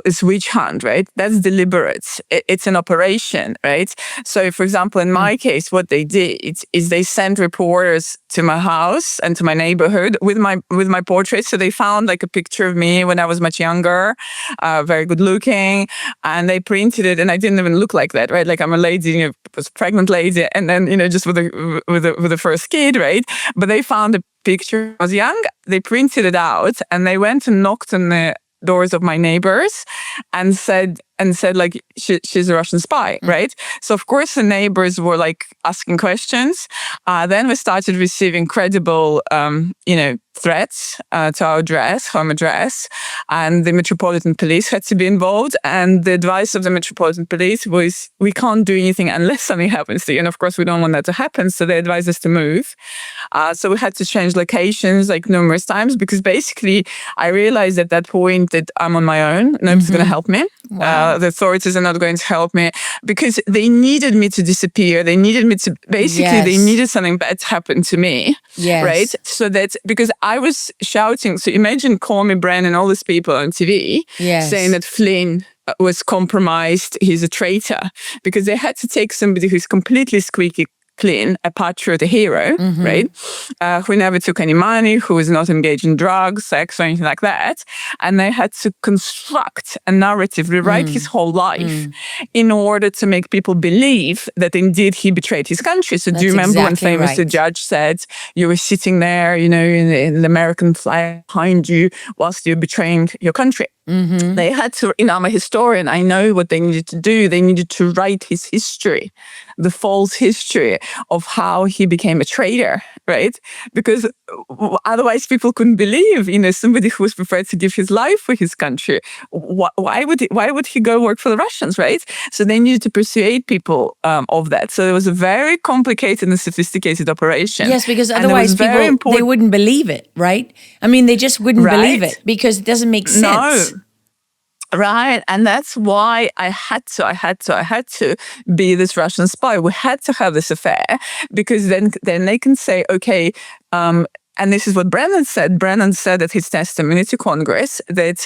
[SPEAKER 1] it's witch hunt, right? That's deliberate. It's an operation, right? So, for example, in my case, what they did is they sent reporters to my house and to my neighborhood with my portrait. So they found like a picture of me when I was much younger, very good looking, and they printed it. And I didn't even look like that, right? Like I'm a lady, was a pregnant lady, and then just with the first kid, right? But they found a picture. I was young. They printed it out, and they went and knocked on the doors of my neighbors and said like she's a Russian spy, right? So of course the neighbors were like asking questions. Then we started receiving credible threats to our home address, and the Metropolitan Police had to be involved. And the advice of the Metropolitan Police was, we can't do anything unless something happens to you. And of course we don't want that to happen, so they advised us to move. So we had to change locations like numerous times, because basically I realized at that point that I'm on my own. Nobody's going to help me.
[SPEAKER 2] Wow.
[SPEAKER 1] The authorities are not going to help me, because they needed me to disappear. They needed me to, basically, they needed something bad to happen to me.
[SPEAKER 2] Yes.
[SPEAKER 1] Right? So that, because I was shouting, so imagine Comey, Brennan, and all these people on TV saying that Flynn was compromised, he's a traitor, because they had to take somebody who's completely squeaky Flynn, a patriot, a hero, right? Who never took any money, who was not engaged in drugs, sex, or anything like that. And they had to construct a narrative, rewrite his whole life in order to make people believe that indeed he betrayed his country. So do you remember when famously the judge said, you were sitting there, in the American flag behind you whilst you're betraying your country? They had to, I'm a historian, I know what they needed to do. They needed to write his history, the false history of how he became a traitor, right? Because otherwise people couldn't believe, somebody who was prepared to give his life for his country. Why would he go work for the Russians, right? So they needed to persuade people of that. So it was a very complicated and sophisticated operation.
[SPEAKER 2] Yes, because otherwise people, they wouldn't believe it, right? I mean, they just wouldn't believe it because it doesn't make sense.
[SPEAKER 1] No. Right. And that's why I had to be this Russian spy. We had to have this affair because then they can say, okay, and this is what Brennan said. Brennan said at his testimony to Congress that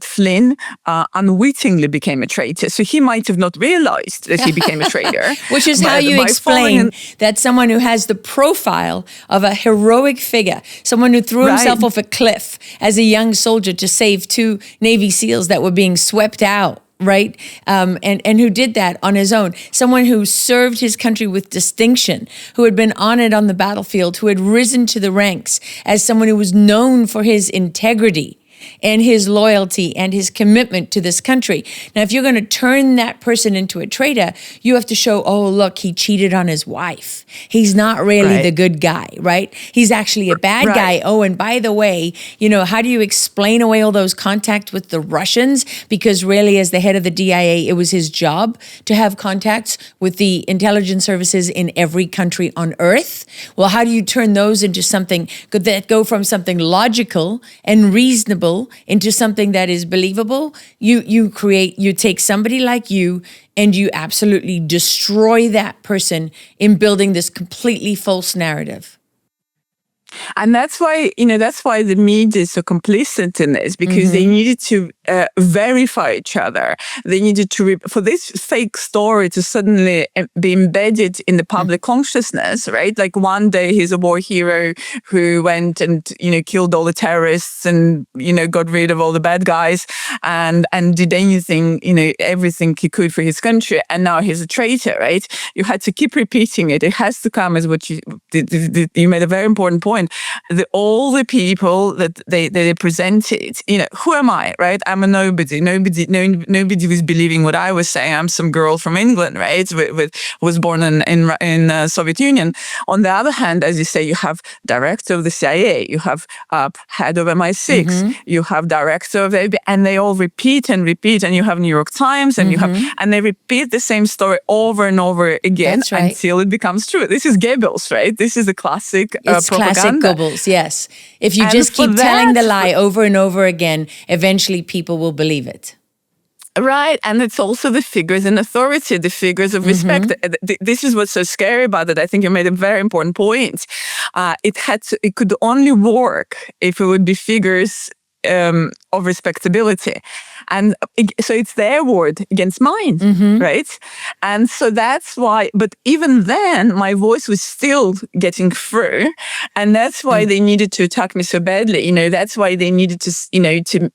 [SPEAKER 1] Flynn unwittingly became a traitor. So he might have not realized that he became a traitor.
[SPEAKER 2] Which is how you explain that someone who has the profile of a heroic figure, someone who threw himself off a cliff as a young soldier to save 2 Navy SEALs that were being swept out, right? And who did that on his own. Someone who served his country with distinction, who had been honored on the battlefield, who had risen to the ranks as someone who was known for his integrity and his loyalty and his commitment to this country. Now, if you're going to turn that person into a traitor, you have to show, oh, look, he cheated on his wife. He's not really the good guy, right? He's actually a bad guy. Oh, and by the way, how do you explain away all those contacts with the Russians? Because really, as the head of the DIA, it was his job to have contacts with the intelligence services in every country on earth. Well, how do you turn those into something that go from something logical and reasonable into something that is believable? You take somebody like you and you absolutely destroy that person in building this completely false narrative.
[SPEAKER 1] And that's why the media is so complicit in this, because they needed to verify each other. They needed to, for this fake story to suddenly be embedded in the public consciousness, right? Like one day he's a war hero who went and, killed all the terrorists and, got rid of all the bad guys and did anything, everything he could for his country. And now he's a traitor, right? You had to keep repeating it. It has to come as what you made a very important point. All the people that they presented, who am I, right? I'm a nobody. Nobody was believing what I was saying. I'm some girl from England, right? Was born in Soviet Union. On the other hand, as you say, you have director of the CIA, you have head of MI6, you have director of AB, and they all repeat and repeat. And you have New York Times, and and they repeat the same story over and over again until it becomes true. This is Goebbels, right? This is a classic propaganda.
[SPEAKER 2] Classic Goebbels, yes. If you just keep telling the lie over and over again, eventually people will believe it.
[SPEAKER 1] Right. And it's also the figures in authority, the figures of respect. This is what's so scary about it. I think you made a very important point. It could only work if it would be figures of respectability. And so it's their word against mine, right? And so that's why, but even then, my voice was still getting through. And that's why they needed to attack me so badly. That's why they needed to,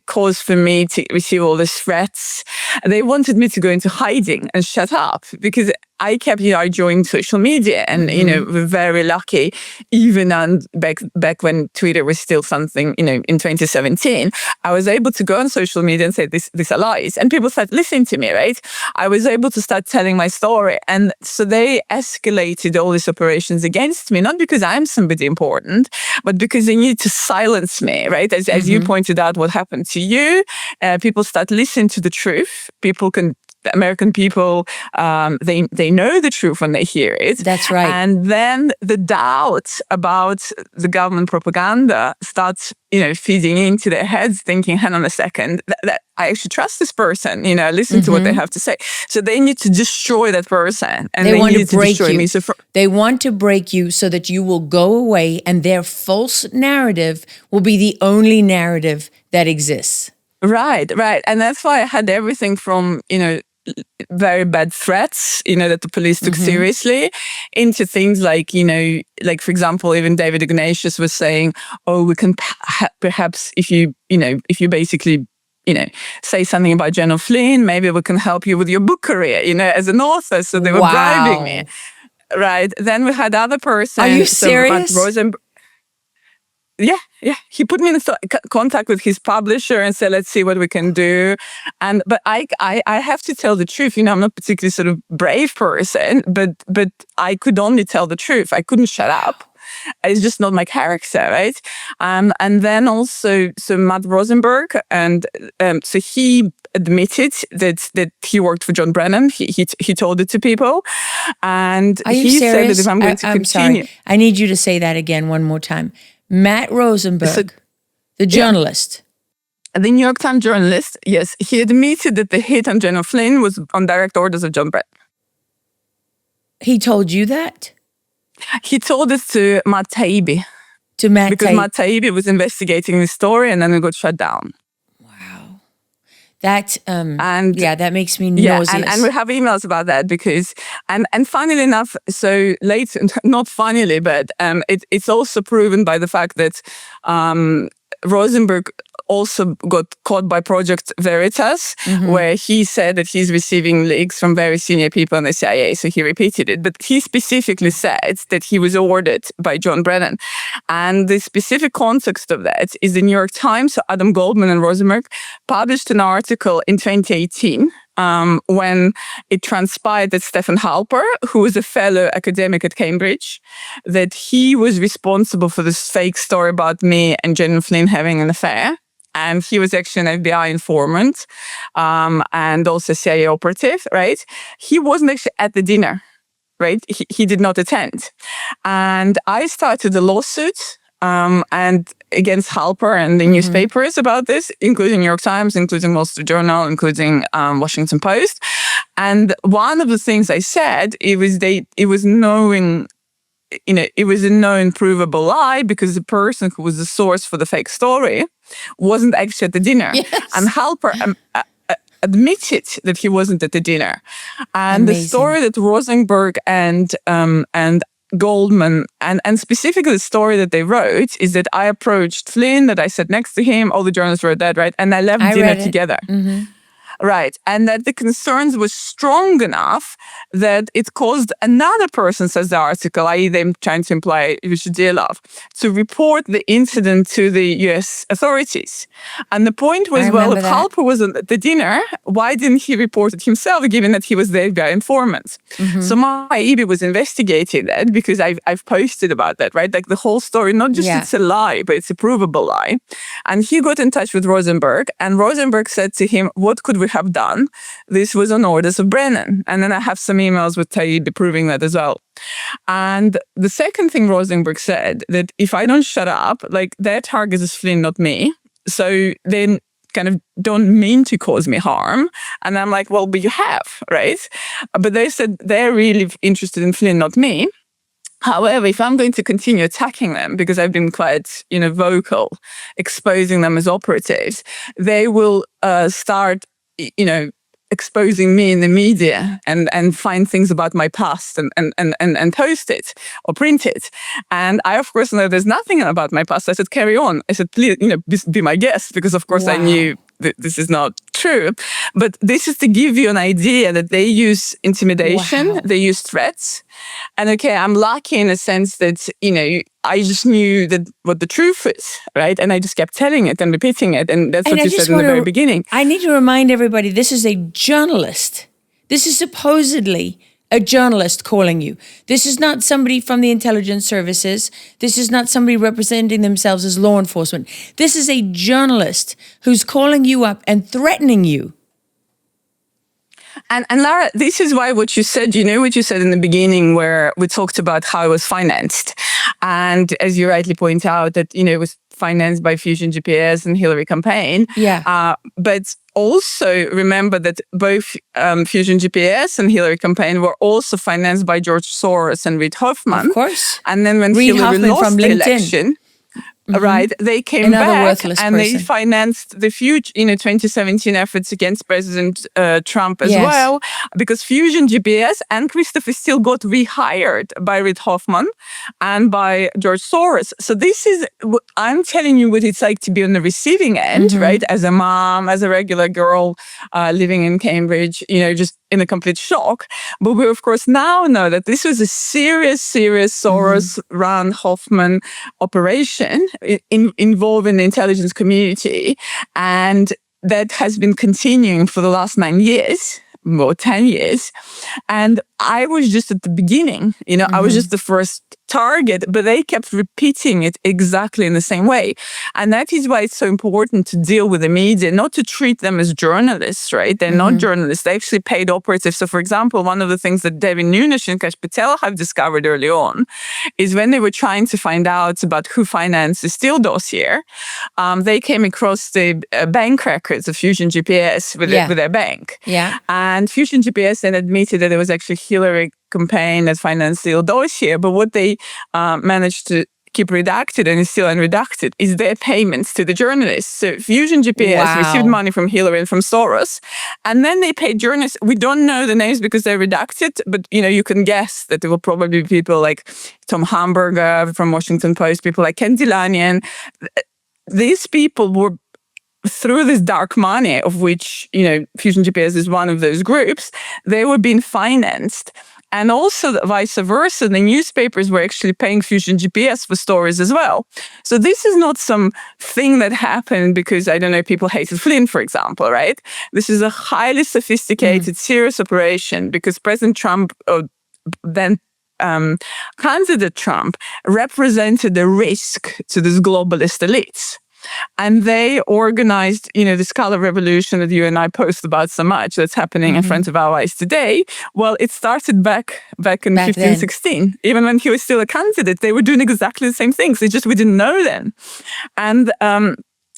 [SPEAKER 1] cause for me to receive all these threats. They wanted me to go into hiding and shut up because I kept, I joined social media and, we're very lucky, even back when Twitter was still something, in 2017, I was able to go on social media and say, these are lies. And people started listening to me, right? I was able to start telling my story. And so they escalated all these operations against me, not because I'm somebody important, but because they needed to silence me, right? As you pointed out, what happened to you, people start listening to the truth. American people, they know the truth when they hear it.
[SPEAKER 2] That's right.
[SPEAKER 1] And then the doubt about the government propaganda starts, feeding into their heads, thinking, hang on a second, that I should trust this person, listen to what they have to say. So they need to destroy that person. And they
[SPEAKER 2] want
[SPEAKER 1] need
[SPEAKER 2] to break
[SPEAKER 1] destroy
[SPEAKER 2] you.
[SPEAKER 1] me.
[SPEAKER 2] They want to break you so that you will go away and their false narrative will be the only narrative that exists.
[SPEAKER 1] Right. And that's why I had everything from, very bad threats, that the police took seriously, into things like, like, for example, even David Ignatius was saying, oh, we can perhaps, if you basically, say something about General Flynn, maybe we can help you with your book career, as an author. So they were bribing me. Right. Then we had other person.
[SPEAKER 2] Are you serious?
[SPEAKER 1] Yeah. He put me in contact with his publisher and said, let's see what we can do. But I have to tell the truth. I'm not particularly sort of brave person, but I could only tell the truth. I couldn't shut up. It's just not my character, right? And then also, so Matt Rosenberg, and so he admitted that he worked for John Brennan. He told it to people, and he said that if I'm going to continue,
[SPEAKER 2] sorry. I need you to say that again one more time. Matt Rosenberg, the journalist.
[SPEAKER 1] The New York Times journalist, yes, he admitted that the hit on General Flynn was on direct orders of John Brennan.
[SPEAKER 2] He told you that?
[SPEAKER 1] He told this to Matt Taibbi. Because Matt Taibbi was investigating the story, and then it got shut down.
[SPEAKER 2] Wow. That, that makes me nauseous.
[SPEAKER 1] And we have emails about that because, and funnily enough, so later, not funnily, but it's also proven by the fact that Rosenberg also got caught by Project Veritas, where he said that he's receiving leaks from very senior people in the CIA. So he repeated it. But he specifically said that he was ordered by John Brennan. And the specific context of that is the New York Times, so Adam Goldman and Rosenberg, published an article in 2018 when it transpired that Stefan Halper, who was a fellow academic at Cambridge, that he was responsible for this fake story about me and General Flynn having an affair. And he was actually an FBI informant and also CIA operative, right? He wasn't actually at the dinner, right? He did not attend. And I started a lawsuit and against Halper and the newspapers about this, including New York Times, including Wall Street Journal, including Washington Post. And one of the things I said, it was a known provable lie because the person who was the source for the fake story wasn't actually at the dinner.
[SPEAKER 2] Yes.
[SPEAKER 1] And Halper admitted that he wasn't at the dinner. And
[SPEAKER 2] Amazing.
[SPEAKER 1] The story that Rosenberg and Goldman, and specifically the story that they wrote, is that I approached Flynn, that I sat next to him, all the journalists wrote that, right? And I left dinner together. Right. And that the concerns were strong enough that it caused another person, says the article, i.e. them trying to imply Judicial, to report the incident to the US authorities. And the point was, well, if Halper wasn't at the dinner, why didn't he report it himself, given that he was the FBI informant? So my EB was investigating that because I've posted about that, right? Like the whole story, not just it's a lie, but it's a provable lie. And he got in touch with Rosenberg, and Rosenberg said to him, what could we have done? This was on orders of Brennan. And then I have some emails with Taibbi proving that as well. And the second thing Rosenberg said, that if I don't shut up, like their target is Flynn, not me. So then kind of don't mean to cause me harm. And I'm like, well, but you have, right? But they said they're really interested in Flynn, not me. However, if I'm going to continue attacking them, because I've been quite, vocal, exposing them as operatives, they will start, exposing me in the media and find things about my past and post it or print it. And I, of course, know there's nothing about my past. I said, carry on. I said, please, be my guest, because, of course, I knew that this is not true. But this is to give you an idea that they use intimidation, they use threats. And okay, I'm lucky in a sense that, I just knew that what the truth is, right? And I just kept telling it and repeating it. And that's what you said in the very beginning.
[SPEAKER 2] I need to remind everybody, this is a journalist. This is supposedly a journalist calling you. This is not somebody from the intelligence services. This is not somebody representing themselves as law enforcement. This is a journalist who's calling you up and threatening you.
[SPEAKER 1] And Lara, this is why what you said in the beginning, where we talked about how it was financed. And as you rightly point out, that, it was financed by Fusion GPS and Hillary campaign. But also remember that both Fusion GPS and Hillary campaign were also financed by George Soros and Reid Hoffman.
[SPEAKER 2] Of course.
[SPEAKER 1] And then when
[SPEAKER 2] Reid
[SPEAKER 1] Hillary
[SPEAKER 2] Hoffman
[SPEAKER 1] lost
[SPEAKER 2] from
[SPEAKER 1] the
[SPEAKER 2] LinkedIn.
[SPEAKER 1] election, right? They came
[SPEAKER 2] Another
[SPEAKER 1] back
[SPEAKER 2] worthless
[SPEAKER 1] and they
[SPEAKER 2] person.
[SPEAKER 1] financed the 2017 efforts against President Trump as
[SPEAKER 2] Yes.
[SPEAKER 1] well, because Fusion GPS and Christopher Steele got rehired by Reid Hoffman and by George Soros. So this is, I'm telling you what it's like to be on the receiving end, right? As a mom, as a regular girl living in Cambridge, just in a complete shock. But we, of course, now know that this was a serious Soros-run Hoffman operation involving the intelligence community. And that has been continuing for the last 9 years. Or 10 years. And I was just at the beginning, I was just the first target, but they kept repeating it exactly in the same way. And that is why it's so important to deal with the media, not to treat them as journalists, right? They're not journalists. They actually paid operatives. So for example, one of the things that Devin Nunes and Kash Patel have discovered early on is when they were trying to find out about who financed the Steele dossier, they came across the bank records of Fusion GPS with their bank.
[SPEAKER 2] Yeah.
[SPEAKER 1] And Fusion GPS then admitted that it was actually Hillary campaign that financed the dossier. But what they managed to keep redacted and is still unredacted is their payments to the journalists. So Fusion GPS received money from Hillary and from Soros, and then they paid journalists. We don't know the names because they're redacted, but you can guess that there will probably be people like Tom Hamburger from Washington Post, people like Ken Dilanian. These people were, through this dark money, of which, Fusion GPS is one of those groups, they were being financed. And also vice versa, the newspapers were actually paying Fusion GPS for stories as well. So this is not some thing that happened because, I don't know, people hated Flynn, for example, right? This is a highly sophisticated, serious operation because President Trump, then candidate Trump, represented a risk to these globalist elites. And they organized, this color revolution that you and I post about so much that's happening in front of our eyes today. Well, it started back in 15, 16. Even when he was still a candidate, they were doing exactly the same things. We didn't know them. And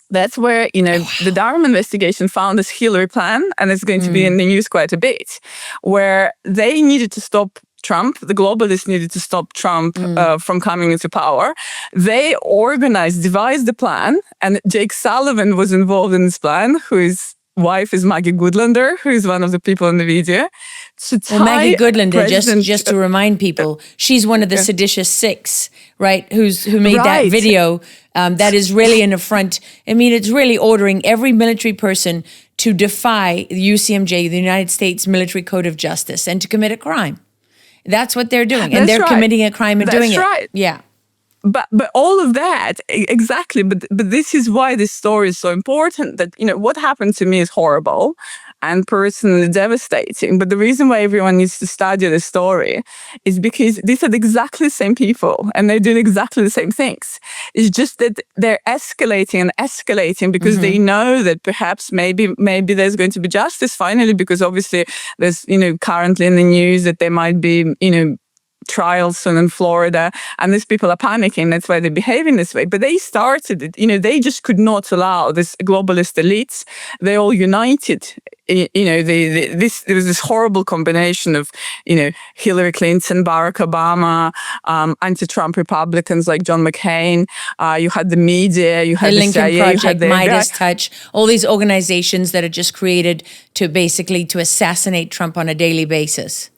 [SPEAKER 1] that's where, the Durham investigation found this Hillary plan, and it's going to be in the news quite a bit, where they needed to stop Trump. The globalists needed to stop Trump from coming into power. They devised the plan, and Jake Sullivan was involved in this plan, whose wife is Maggie Goodlander, who is one of the people in the video.
[SPEAKER 2] Maggie Goodlander, just to remind people, she's one of the seditious six, right? Who made that video that is really an affront. I mean, it's really ordering every military person to defy the UCMJ, the United States Military Code of Justice, and to commit a crime. That's what they're doing. And they're committing a crime and doing it. That's right. Yeah.
[SPEAKER 1] But all of that, exactly. But this is why this story is so important, that, what happened to me is horrible and personally devastating. But the reason why everyone needs to study the story is because these are exactly the same people and they're doing exactly the same things. It's just that they're escalating because they know that perhaps maybe there's going to be justice finally, because obviously there's, currently in the news that there might be, trials soon in Florida, and these people are panicking. That's why they're behaving this way. But they started it. They just could not allow this globalist elites. They all united. There was this horrible combination of, Hillary Clinton, Barack Obama, anti-Trump Republicans like John McCain. You had the media, you had the
[SPEAKER 2] Lincoln
[SPEAKER 1] CIA,
[SPEAKER 2] Project, Midas Touch, all these organizations that are just created to assassinate Trump on a daily basis.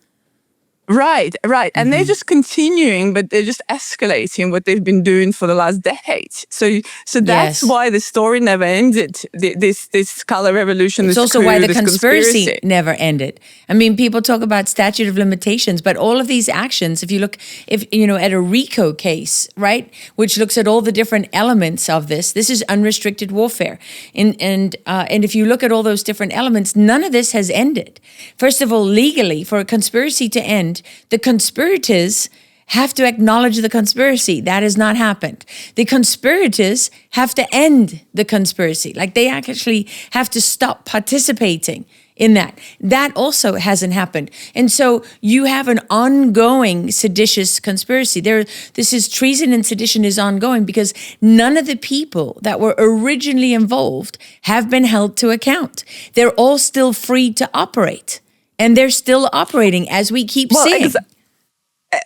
[SPEAKER 1] Right. And they're just continuing, but they're just escalating what they've been doing for the last decade. So that's why the story never ended. This color revolution.
[SPEAKER 2] It's also why the conspiracy never ended. I mean, people talk about statute of limitations, but all of these actions, if you look at a RICO case, right, which looks at all the different elements of this is unrestricted warfare. And if you look at all those different elements, none of this has ended. First of all, legally, for a conspiracy to end, the conspirators have to acknowledge the conspiracy. That has not happened. The conspirators have to end the conspiracy. Like, they actually have to stop participating in that. That also hasn't happened. And so you have an ongoing seditious conspiracy. This is treason and sedition is ongoing because none of the people that were originally involved have been held to account. They're all still free to operate. And they're still operating, as we keep seeing.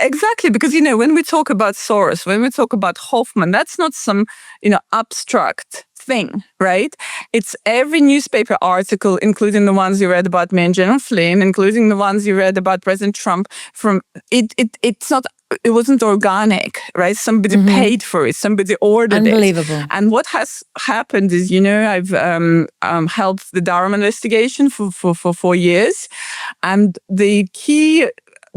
[SPEAKER 1] Exactly, because, when we talk about Soros, when we talk about Hoffman, that's not some, abstract thing, right? It's every newspaper article, including the ones you read about me and General Flynn, including the ones you read about President Trump. It wasn't organic, right? Somebody paid for it. Somebody ordered
[SPEAKER 2] Unbelievable.
[SPEAKER 1] it. And what has happened is, I've helped the Durham investigation for 4 years. And the key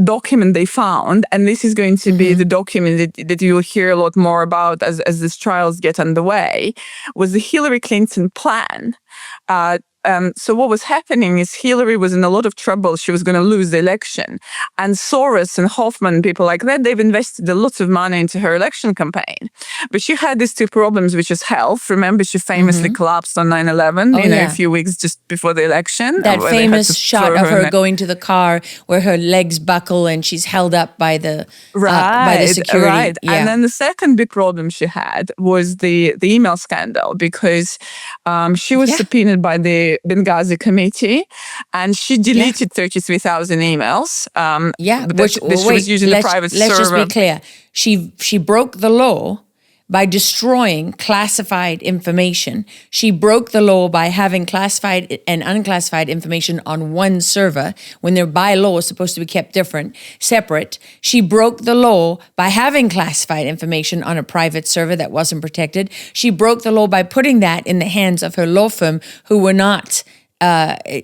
[SPEAKER 1] document they found, and this is going to be the document that you'll hear a lot more about as these trials get underway, was the Hillary Clinton plan. So what was happening is Hillary was in a lot of trouble. She was going to lose the election. And Soros and Hoffman, people like that, they've invested a lot of money into her election campaign. But she had these two problems, which is health. Remember, she famously collapsed on 9/11, a few weeks just before the election.
[SPEAKER 2] That famous shot of her going to the car where her legs buckle and she's held up by the security.
[SPEAKER 1] Right.
[SPEAKER 2] Yeah.
[SPEAKER 1] And then the second big problem she had was the email scandal, because she was subpoenaed by the Benghazi committee, and she deleted 33,000 emails.
[SPEAKER 2] Which
[SPEAKER 1] she was using the private server.
[SPEAKER 2] Let's just be clear. She broke the law by destroying classified information. She broke the law by having classified and unclassified information on one server when they're by law supposed to be kept separate. She broke the law by having classified information on a private server that wasn't protected. She broke the law by putting that in the hands of her law firm, who were not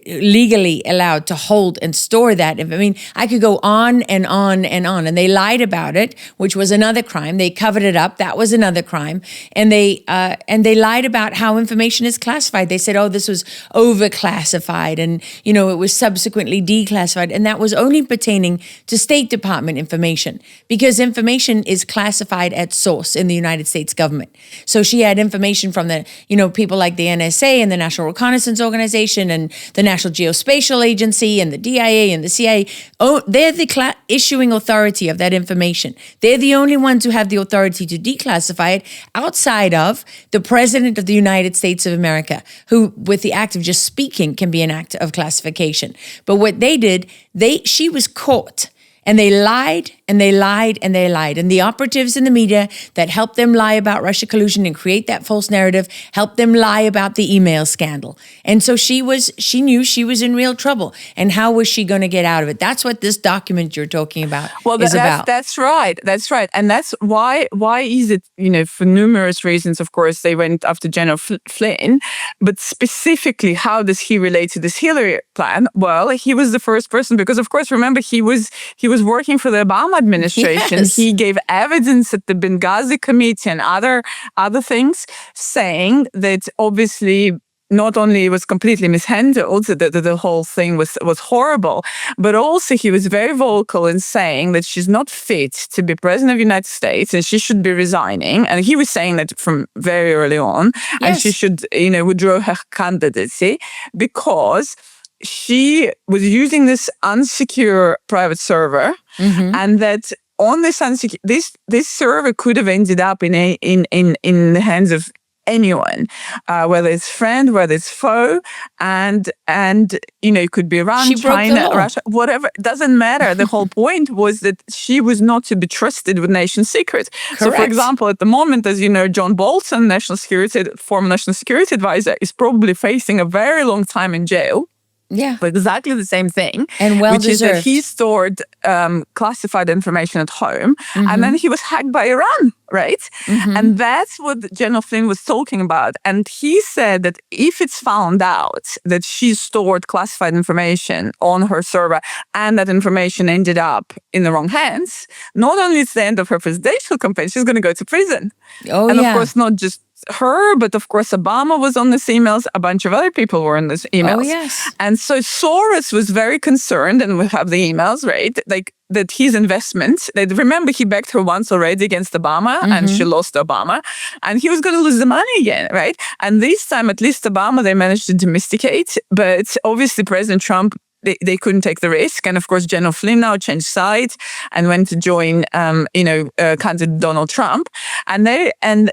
[SPEAKER 2] legally allowed to hold and store that. I mean, I could go on and on and on. And they lied about it, which was another crime. They covered it up. That was another crime. And they lied about how information is classified. They said, this was overclassified, and it was subsequently declassified. And that was only pertaining to State Department information, because information is classified at source in the United States government. So she had information from the people like the NSA and the National Reconnaissance Organization and the National Geospatial Agency and the DIA and the CIA. They're the issuing authority of that information. They're the only ones who have the authority to declassify it, outside of the President of the United States of America, who, with the act of just speaking, can be an act of classification. But what they did, she was caught. And they lied, and they lied, and they lied. And the operatives in the media that helped them lie about Russia collusion and create that false narrative helped them lie about the email scandal. And so she knew she was in real trouble. And how was she going to get out of it? That's what this document you're talking about is about.
[SPEAKER 1] That's right. That's right. And that's why is it, for numerous reasons, of course, they went after General Flynn. But specifically, how does he relate to this Hillary plan? Well, he was the first person, because, of course, remember, he was working for the Obama administration.
[SPEAKER 2] Yes.
[SPEAKER 1] He gave evidence at the Benghazi committee and other things, saying that obviously not only was completely mishandled, the whole thing was horrible, but also he was very vocal in saying that she's not fit to be president of the United States and she should be resigning. And he was saying that from very early on, and she should, withdraw her candidacy, because she was using this unsecure private server, and that on this this server could have ended up in the hands of anyone, whether it's friend, whether it's foe, and it could be Iran, China, Russia, whatever. It doesn't matter. The whole point was that she was not to be trusted with nation secrets.
[SPEAKER 2] Correct.
[SPEAKER 1] So, for example, at the moment, as you know, John Bolton, former national security advisor, is probably facing a very long time in jail.
[SPEAKER 2] Yeah.
[SPEAKER 1] For exactly the same thing.
[SPEAKER 2] And well
[SPEAKER 1] which
[SPEAKER 2] deserved.
[SPEAKER 1] is that he stored classified information at home, and then he was hacked by Iran, right? And that's what General Flynn was talking about. And he said that if it's found out that she stored classified information on her server and that information ended up in the wrong hands, not only is the end of her presidential campaign, she's going to go to prison. Of course, not just her, but of course Obama was on these emails, a bunch of other people were on these emails. And so Soros was very concerned, and we have the emails, right? Like that his investments, remember he backed her once already against Obama, and she lost Obama, and he was going to lose the money again, right? And this time, at least Obama, they managed to domesticate, but obviously President Trump they couldn't take the risk. And of course, General Flynn now changed sides and went to join, candidate Donald Trump. And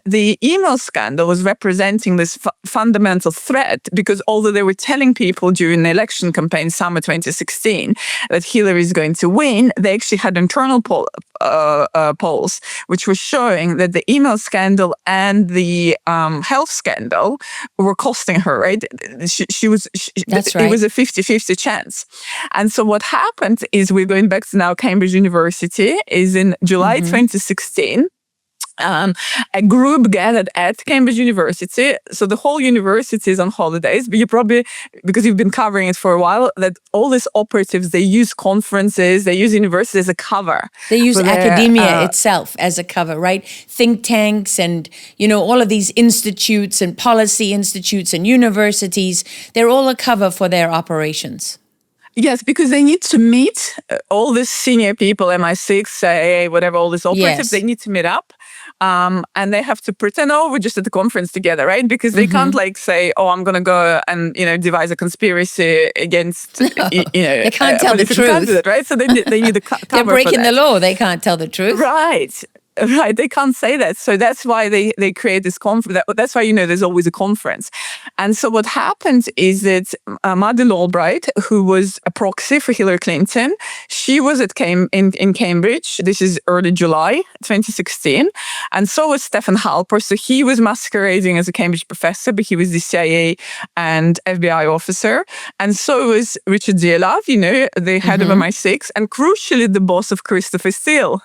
[SPEAKER 1] the email scandal was representing this fundamental threat, because although they were telling people during the election campaign, summer 2016, that Hillary is going to win, they actually had internal polls which were showing that the email scandal and the health scandal were costing her, right?
[SPEAKER 2] That's right.
[SPEAKER 1] It was a 50-50 chance. And so what happened is, we're going back to now Cambridge University, is in July 2016, a group gathered at Cambridge University. So the whole university is on holidays, but you probably, because you've been covering it for a while, that all these operatives, they use conferences, they use university as a cover.
[SPEAKER 2] They use academia itself as a cover, right? Think tanks and, all of these institutes and policy institutes and universities, they're all a cover for their operations.
[SPEAKER 1] Yes, because they need to meet all these senior people, MI6, CIA, whatever, all these operatives, they need to meet up. And they have to pretend, we're just at the conference together, right? Because they can't say, I'm going to go and, devise a conspiracy against,
[SPEAKER 2] they can't tell the truth.
[SPEAKER 1] Candidate, right? So they need a cover.
[SPEAKER 2] They're breaking the law. They can't tell the truth.
[SPEAKER 1] Right, they can't say that. So that's why they create this conference. That's why, there's always a conference. And so what happened is that Madeleine Albright, who was a proxy for Hillary Clinton, she was in Cambridge. This is early July 2016. And so was Stefan Halper. So he was masquerading as a Cambridge professor, but he was the CIA and FBI officer. And so was Richard Dielov, the head of MI6, and crucially, the boss of Christopher Steele.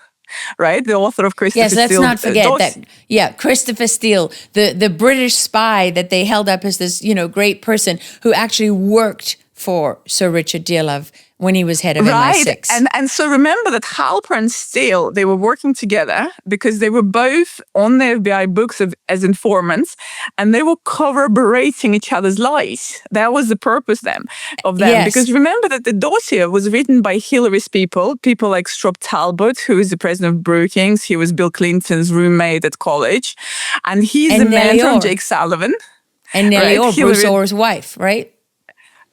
[SPEAKER 1] Right, the author of Christopher Steele.
[SPEAKER 2] Yes, let's not forget that. Yeah, Christopher Steele, the British spy that they held up as this, great person who actually worked for Sir Richard Dielov when he was head of MI6.
[SPEAKER 1] And so remember that Halper and Steele, they were working together because they were both on the FBI books as informants, and they were corroborating each other's lies. That was the purpose of them.
[SPEAKER 2] Yes.
[SPEAKER 1] Because remember that the dossier was written by Hillary's people like Strobe Talbot, who is the president of Brookings. He was Bill Clinton's roommate at college. And he's the man from Jake Sullivan.
[SPEAKER 2] And Nellie Orr, Bruce Orr's wife, right?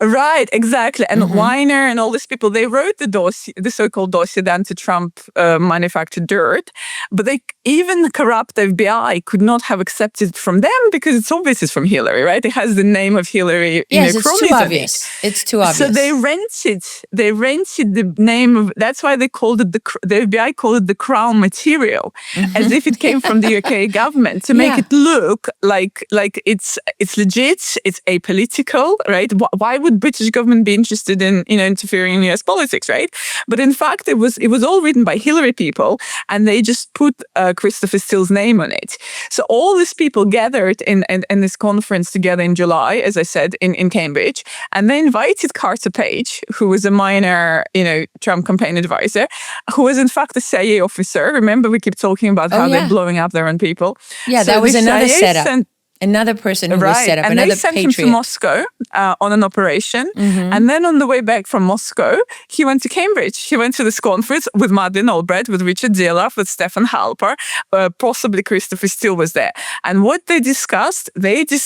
[SPEAKER 1] Right, exactly. And Weiner and all these people, they wrote the dossier, the so-called dossier, the anti-Trump manufactured dirt, but even the corrupt FBI could not have accepted it from them because it's obvious it's from Hillary, right? It has the name of Hillary.
[SPEAKER 2] Yes, it's too obvious. It's too obvious.
[SPEAKER 1] So they rented the name of, that's why they called it, the FBI called it the Crown material, as if it came from the UK government, to make it look like it's legit, it's apolitical, right? Why would British government be interested in interfering in US politics, right? But in fact, it was all written by Hillary people, and they just put Christopher Steele's name on it. So all these people gathered in this conference together in July, as I said, in Cambridge, and they invited Carter Page, who was a minor, Trump campaign advisor, who was in fact a CIA officer. Remember, we keep talking about how they're blowing up their own people.
[SPEAKER 2] Yeah, so that was another setup. Another person who was set up, another patriot. And they sent him to Moscow
[SPEAKER 1] on an operation. And then on the way back from Moscow, he went to Cambridge. He went to this conference with Madeleine Albright, with Richard Dielov, with Stefan Halper, possibly Christopher Steele was there. And what they discussed this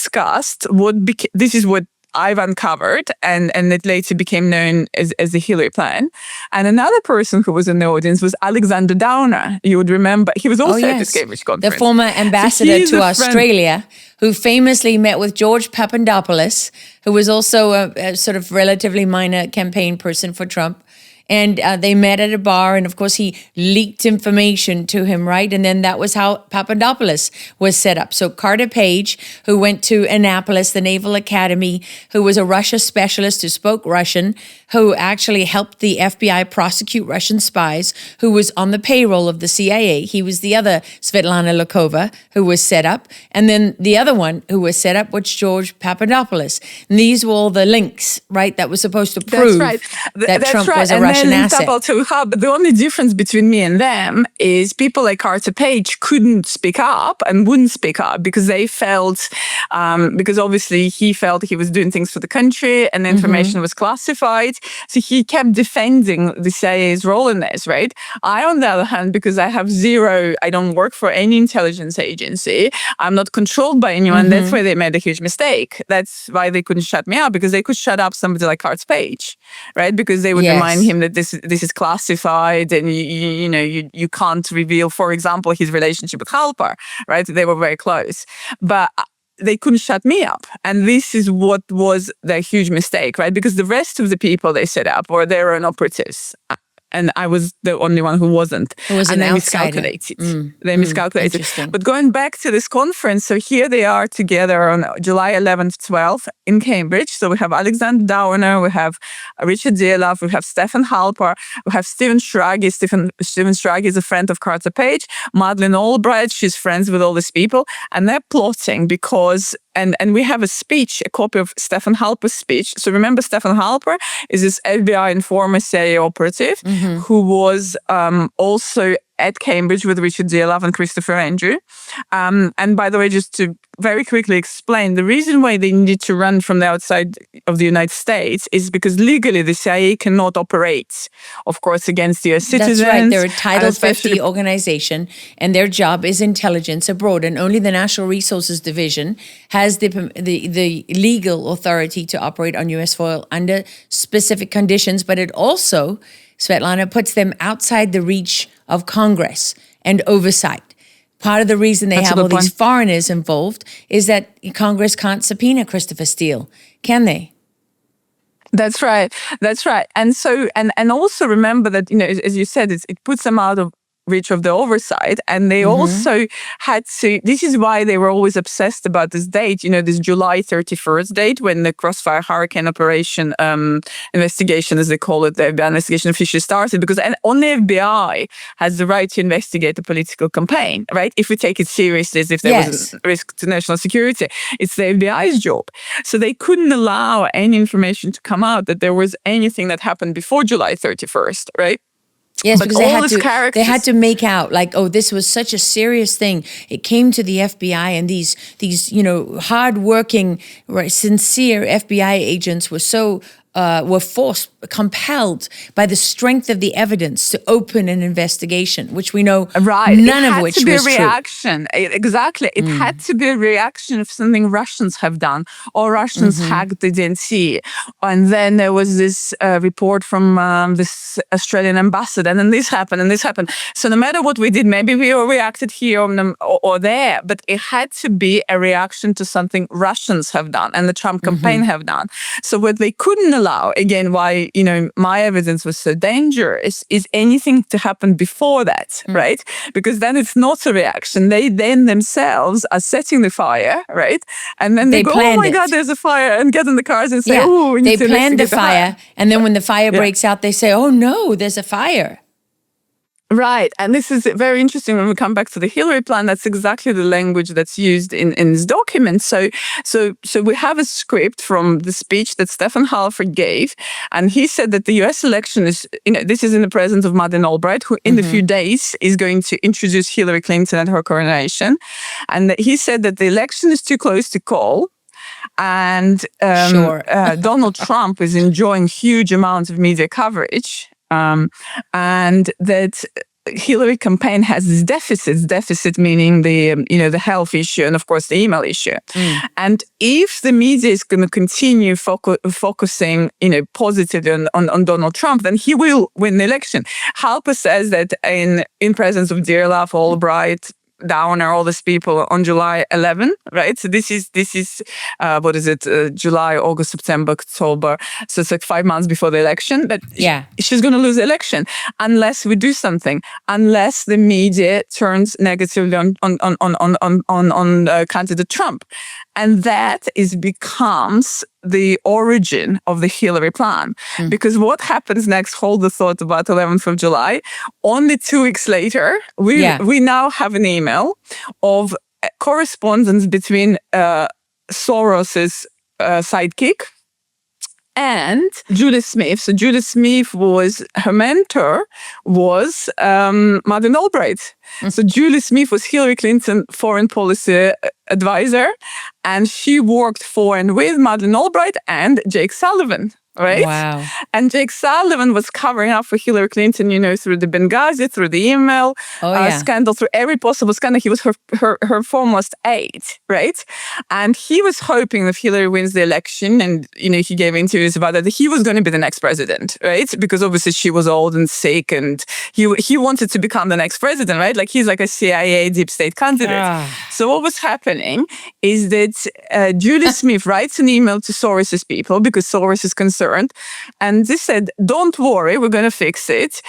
[SPEAKER 1] is what I've uncovered, and it later became known as the Hillary plan. And another person who was in the audience was Alexander Downer. You would remember, he was also at this Cambridge conference.
[SPEAKER 2] The former ambassador to Australia, who famously met with George Papadopoulos, who was also a sort of relatively minor campaign person for Trump. And they met at a bar, and of course he leaked information to him, right? And then that was how Papadopoulos was set up. So Carter Page, who went to Annapolis, the Naval Academy, who was a Russia specialist who spoke Russian, who actually helped the FBI prosecute Russian spies, who was on the payroll of the CIA. He was the other Svetlana Lokhova, who was set up. And then the other one who was set up was George Papadopoulos. And these were all the links, right, that was supposed to prove that Trump was a Russian Russian asset.
[SPEAKER 1] To Hub. The only difference between me and them is people like Carter Page couldn't speak up and wouldn't speak up because they felt, because obviously he felt he was doing things for the country and the information was classified. So he kept defending the CIA's role in this, right? I, on the other hand, because I don't work for any intelligence agency, I'm not controlled by anyone. That's why they made a huge mistake. That's why they couldn't shut me up, because they could shut up somebody like Carter Page, right? Because they would remind him that this is classified and you can't reveal, for example, his relationship with Halper, right? They were very close. But they couldn't shut me up. And this is what was their huge mistake, right? Because the rest of the people they set up were their own operatives. And I was the only one who wasn't.
[SPEAKER 2] And
[SPEAKER 1] they
[SPEAKER 2] outsider.
[SPEAKER 1] Miscalculated. They miscalculated.
[SPEAKER 2] Interesting.
[SPEAKER 1] But going back to this conference, so here they are together on July 11th, 12th in Cambridge. So we have Alexander Downer, we have Richard Dielov, we have Stefan Halper, we have Stephen Schrage. Stephen Schrage is a friend of Carter Page. Madeleine Albright, she's friends with all these people. And they're plotting because... And we have a copy of Stefan Halper's speech. So remember, Stefan Halper is this FBI and former CIA operative who was also at Cambridge with Richard Dielov and Christopher Andrew. And by the way, just to very quickly explain, the reason why they needed to run from the outside of the United States is because legally the CIA cannot operate, of course, against US citizens.
[SPEAKER 2] That's right. They're a Title 50 organization, and their job is intelligence abroad. And only the National Resources Division has the legal authority to operate on US soil under specific conditions. But it also, Svetlana, puts them outside the reach of Congress and oversight. Part of the reason they have all these foreigners involved is that Congress can't subpoena Christopher Steele, can they?
[SPEAKER 1] That's right. And so, and also remember that, as you said, it puts them out of reach of the oversight. And they also had to, this is why they were always obsessed about this date, this July 31st date when the Crossfire hurricane operation investigation, as they call it, the FBI investigation officially started, because only FBI has the right to investigate a political campaign, right? If we take it seriously, as if there was a risk to national security, it's the FBI's job. So they couldn't allow any information to come out that there was anything that happened before July 31st, right?
[SPEAKER 2] Yes, because they had to make out like, oh, this was such a serious thing. It came to the FBI, and these hardworking, sincere FBI agents were compelled by the strength of the evidence to open an investigation, which we know none of which was true. It had to be a reaction.
[SPEAKER 1] Exactly. It had to be a reaction of something Russians have done or Russians hacked the DNC. And then there was this report from this Australian ambassador, and then this happened and this happened. So no matter what we did, maybe we reacted here or there, but it had to be a reaction to something Russians have done and the Trump campaign have done. So what they couldn't allow, again, why, my evidence was so dangerous, is anything to happen before that, right? Because then it's not a reaction. They then themselves are setting the fire, right? And then they go, oh my God, there's a fire, and get in the cars and say, oh, we need to
[SPEAKER 2] planned the fire. And then when the fire breaks out, they say, oh no, there's a fire.
[SPEAKER 1] Right. And this is very interesting when we come back to the Hillary plan. That's exactly the language that's used in this document. So we have a script from the speech that Stefan Halper gave. And he said that the US election is, this is in the presence of Madeleine Albright, who in a few days is going to introduce Hillary Clinton at her coronation. And he said that the election is too close to call. And Donald Trump is enjoying huge amounts of media coverage. And that Hillary campaign has these deficit meaning the health issue and of course the email issue. And if the media is going to continue focusing, positively on Donald Trump, then he will win the election. Halper says that in presence of Dielov, Albright, Downer, all these people on July 11, right? So this is July, August, September, October. So it's like 5 months before the election. But she's going to lose the election unless we do something, unless the media turns negatively on candidate Trump. And that becomes the origin of the Hillary plan. Because what happens next, hold the thought about 11th of July, only 2 weeks later, we now have an email of correspondence between Soros's sidekick and Julie Smith. So Julie Smith was, her mentor was Madeleine Albright. So Julie Smith was Hillary Clinton foreign policy advisor, and she worked for and with Madeleine Albright and Jake Sullivan. Right?
[SPEAKER 2] Wow.
[SPEAKER 1] And Jake Sullivan was covering up for Hillary Clinton, through the Benghazi, through the email scandal, through every possible scandal. He was her foremost aide, right? And he was hoping that Hillary wins the election, and he gave interviews about that he was going to be the next president, right? Because obviously she was old and sick, and he wanted to become the next president, right? Like he's like a CIA deep state candidate. So what was happening is that Julie Smith writes an email to Soros's people because Soros is concerned. And they said, don't worry, we're going to fix it.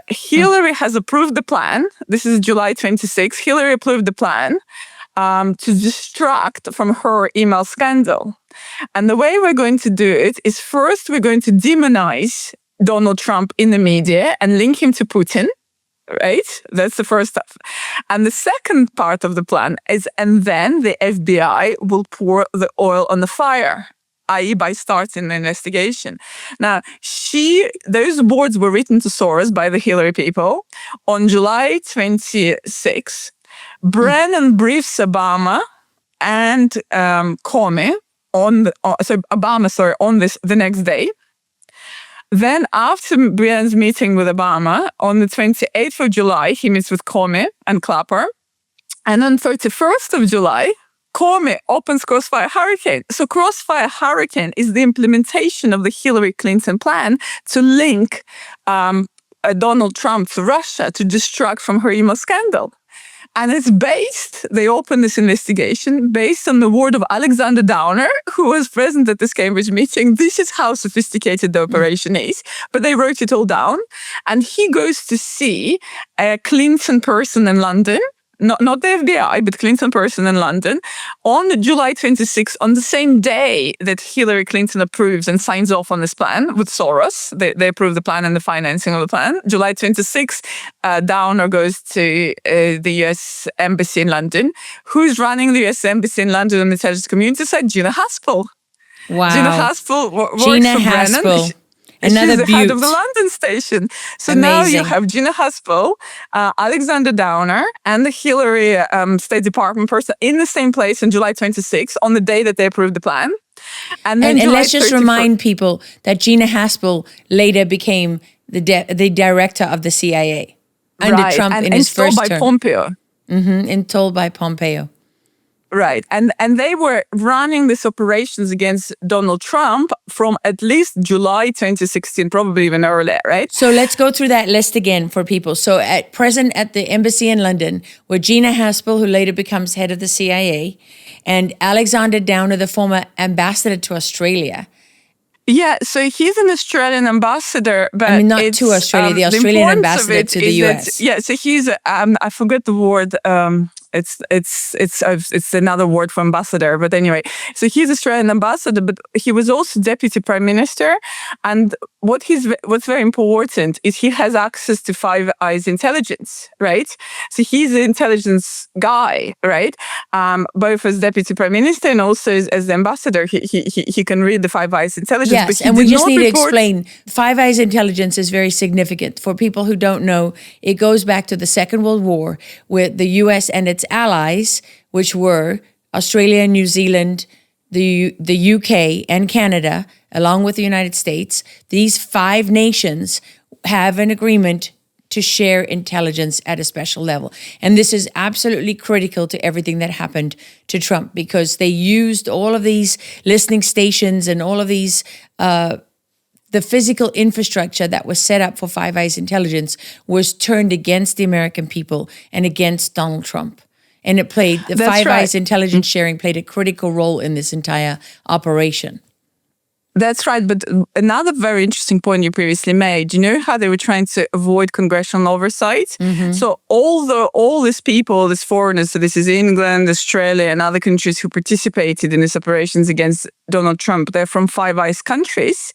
[SPEAKER 1] Hillary has approved the plan. This is July 26. Hillary approved the plan to distract from her email scandal. And the way we're going to do it is first, we're going to demonize Donald Trump in the media and link him to Putin. Right? That's the first stuff. And the second part of the plan is, and then the FBI will pour the oil on the fire, i.e. by starting the investigation. Now, those boards were written to Soros by the Hillary people on July 26. Brennan briefs Obama and Comey on the next day. Then after Brennan's meeting with Obama, on the 28th of July, he meets with Comey and Clapper. And on 31st of July, Comey opens Crossfire Hurricane. So Crossfire Hurricane is the implementation of the Hillary Clinton plan to link Donald Trump to Russia to distract from her email scandal. And they open this investigation based on the word of Alexander Downer, who was present at this Cambridge meeting. This is how sophisticated the operation is. But they wrote it all down. And he goes to see a Clinton person in London, not the FBI, but Clinton person in London, on July 26th, on the same day that Hillary Clinton approves and signs off on this plan with Soros. They approve the plan and the financing of the plan. July 26th, Downer goes to the US Embassy in London. Who's running the US Embassy in London on the intelligence community side? Gina Haspel.
[SPEAKER 2] Wow.
[SPEAKER 1] Gina Haspel works for Brennan.
[SPEAKER 2] Another
[SPEAKER 1] She's the head of the London station. So now you have Gina Haspel, Alexander Downer, and the Hillary State Department person in the same place on July 26th, on the day that they approved the plan. And then
[SPEAKER 2] and let's just remind people that Gina Haspel later became the director of the CIA under Trump in his first term.
[SPEAKER 1] Pompeo.
[SPEAKER 2] And told by Pompeo.
[SPEAKER 1] Right. And they were running these operations against Donald Trump from at least July 2016, probably even earlier, right?
[SPEAKER 2] So let's go through that list again for people. So at present at the embassy in London were Gina Haspel, who later becomes head of the CIA, and Alexander Downer, the former ambassador to Australia.
[SPEAKER 1] Yeah, so he's an Australian ambassador, but
[SPEAKER 2] I mean, not to Australia, the Australian ambassador to the US.
[SPEAKER 1] So he's, I forget the word, it's another word for ambassador, but anyway, so he's Australian ambassador, but he was also deputy prime minister. And what's very important is he has access to Five Eyes intelligence, right? So he's an intelligence guy, right? Both as deputy prime minister and also as the ambassador, he can read the Five Eyes intelligence.
[SPEAKER 2] Yes, and we just need to explain. Five Eyes intelligence is very significant. For people who don't know, it goes back to the Second World War with the U.S. and its allies, which were Australia, New Zealand, the UK, and Canada, along with the United States. These five nations have an agreement to share intelligence at a special level. And this is absolutely critical to everything that happened to Trump, because they used all of these listening stations and all of these, the physical infrastructure that was set up for Five Eyes intelligence was turned against the American people and against Donald Trump. And it played, the Five Eyes intelligence sharing played a critical role in this entire operation.
[SPEAKER 1] That's right. But another very interesting point you previously made, you know how they were trying to avoid congressional oversight? Mm-hmm. So all these people, these foreigners, so this is England, Australia, and other countries who participated in these operations against Donald Trump, they're from Five Eyes countries,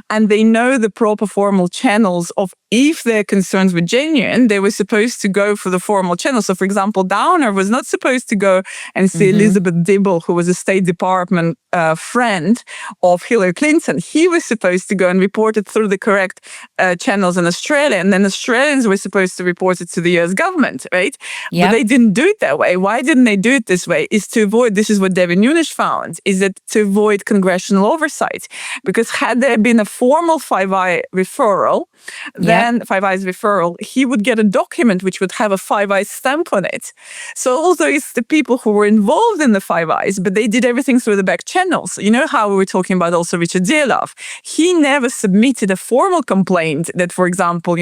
[SPEAKER 1] and they know the proper formal channels of, if their concerns were genuine, they were supposed to go for the formal channels. So, for example, Downer was not supposed to go and see Elizabeth Dibble, who was a State Department friend of Hillary Clinton. Clinton. He was supposed to go and report it through the correct channels in Australia, and then Australians were supposed to report it to the US government, right? But they didn't do it that way. Why didn't they do it this way? Is to avoid, this is what Devin Nunes found, is that to avoid congressional oversight. Because had there been a formal Five Eyes referral, then Five Eyes referral, he would get a document which would have a Five Eyes stamp on it. So although it's the people who were involved in the Five Eyes, but they did everything through the back channels. You know how we were talking about also Richard Zilov. He never submitted a formal complaint that, for example,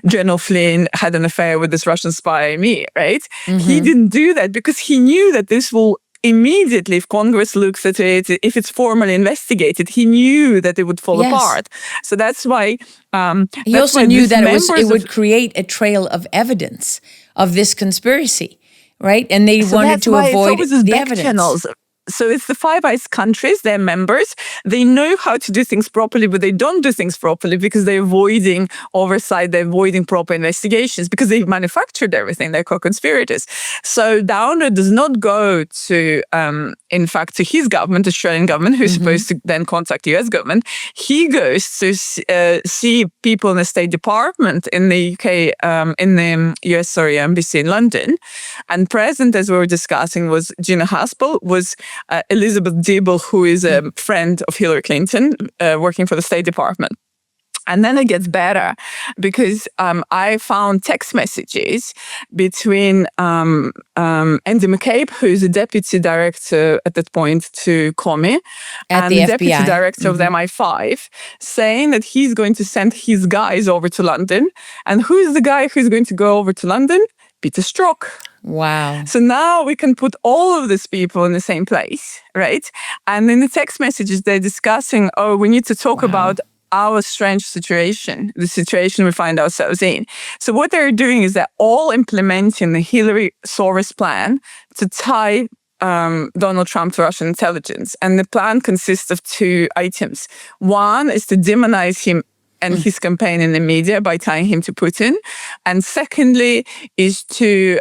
[SPEAKER 1] General Flynn had an affair with this Russian spy, right? He didn't do that because he knew that this will immediately, if Congress looks at it, if it's formally investigated, he knew that it would fall apart. So that's why
[SPEAKER 2] he also knew that it would create a trail of evidence of this conspiracy, right? And they wanted to avoid the evidence. Channels.
[SPEAKER 1] So it's the Five Eyes countries, they're members. They know how to do things properly, but they don't do things properly because they're avoiding oversight, they're avoiding proper investigations because they manufactured everything, they're co-conspirators. So Downer does not go to, in fact, to his government, Australian government, who's supposed to then contact US government. He goes to see people in the State Department in the UK, in the US, embassy in London. And present, as we were discussing, was Gina Haspel, was Elizabeth Dibble, who is a friend of Hillary Clinton, working for the State Department. And then it gets better because I found text messages between Andy McCabe, who is the deputy director at that point to Comey, and the deputy director of the MI5, saying that he's going to send his guys over to London. And who is the guy who's going to go over to London? Peter Strzok.
[SPEAKER 2] Wow.
[SPEAKER 1] So now we can put all of these people in the same place, right? And in the text messages, they're discussing, we need to talk about our strange situation, the situation we find ourselves in. So what they're doing is they're all implementing the Hillary-Soros plan to tie Donald Trump to Russian intelligence. And the plan consists of two items. One is to demonize him and his campaign in the media by tying him to Putin. And secondly is to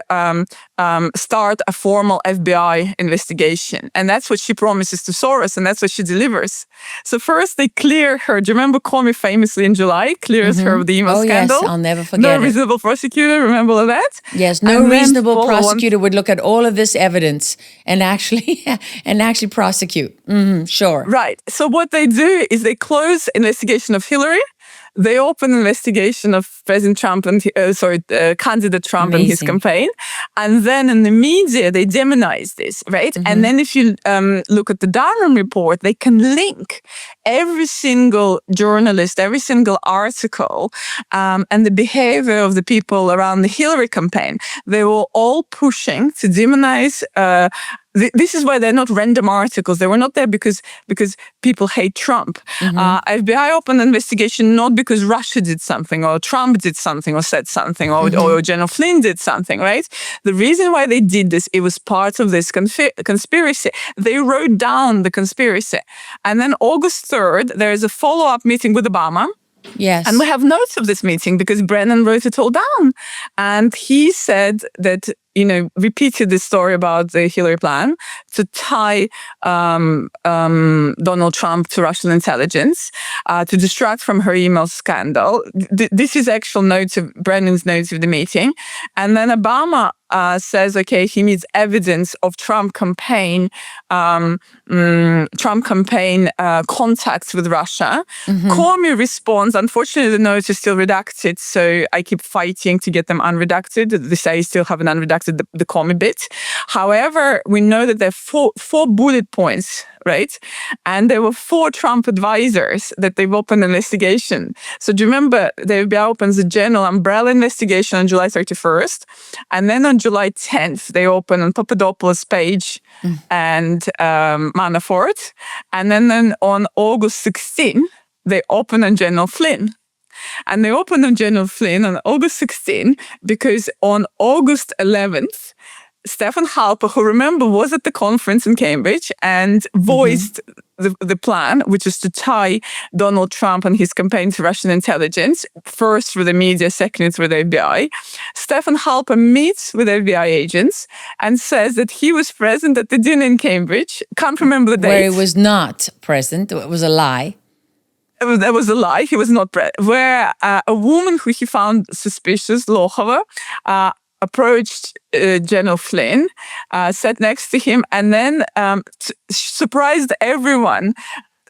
[SPEAKER 1] start a formal FBI investigation. And that's what she promises to Soros, and that's what she delivers. So first they clear her. Do you remember Comey famously in July clears her of the email scandal?
[SPEAKER 2] Yes, I'll never forget
[SPEAKER 1] No reasonable prosecutor, remember all of that?
[SPEAKER 2] Yes, no reasonable prosecutor would look at all of this evidence and actually prosecute. Sure.
[SPEAKER 1] Right. So what they do is they close investigation of Hillary. They open an investigation of President Trump and candidate Trump and his campaign, and then in the media they demonize this, right? And then if you look at the Durham report, they can link every single journalist, every single article, and the behavior of the people around the Hillary campaign. They were all pushing to demonize. This is why they're not random articles. They were not there because people hate Trump. FBI opened an investigation not because Russia did something or Trump did something or said something or General Flynn did something, right? The reason why they did this, it was part of this conspiracy. They wrote down the conspiracy. And then August 3rd, there is a follow-up meeting with Obama.
[SPEAKER 2] Yes.
[SPEAKER 1] And we have notes of this meeting because Brennan wrote it all down. And he said that, repeated this story about the Hillary plan to tie Donald Trump to Russian intelligence, to distract from her email scandal. This is actual notes of Brennan's notes of the meeting. And then Obama says, okay, he needs evidence of Trump campaign contacts with Russia. Comey responds, unfortunately, the notes are still redacted, so I keep fighting to get them unredacted. They say I still haven't unredacted the Comey bit. However, we know that there are four bullet points, right? And there were 4 Trump advisors that they've opened an investigation. So do you remember the FBI opens a general umbrella investigation on July 31st, and then on July 10th, they open on Papadopoulos, Page, and Manafort. And then on August 16th, they open on General Flynn. And they opened on General Flynn on August 16th because on August 11th, Stefan Halper, who remember was at the conference in Cambridge and voiced the plan, which is to tie Donald Trump and his campaign to Russian intelligence, first through the media, second through the FBI. Stefan Halper meets with FBI agents and says that he was present at the dinner in Cambridge. Can't remember the date.
[SPEAKER 2] Where he was not present. It was a lie.
[SPEAKER 1] That was a lie. He was not present. Where a woman who he found suspicious, Lokhova, approached General Flynn, sat next to him, and then surprised everyone.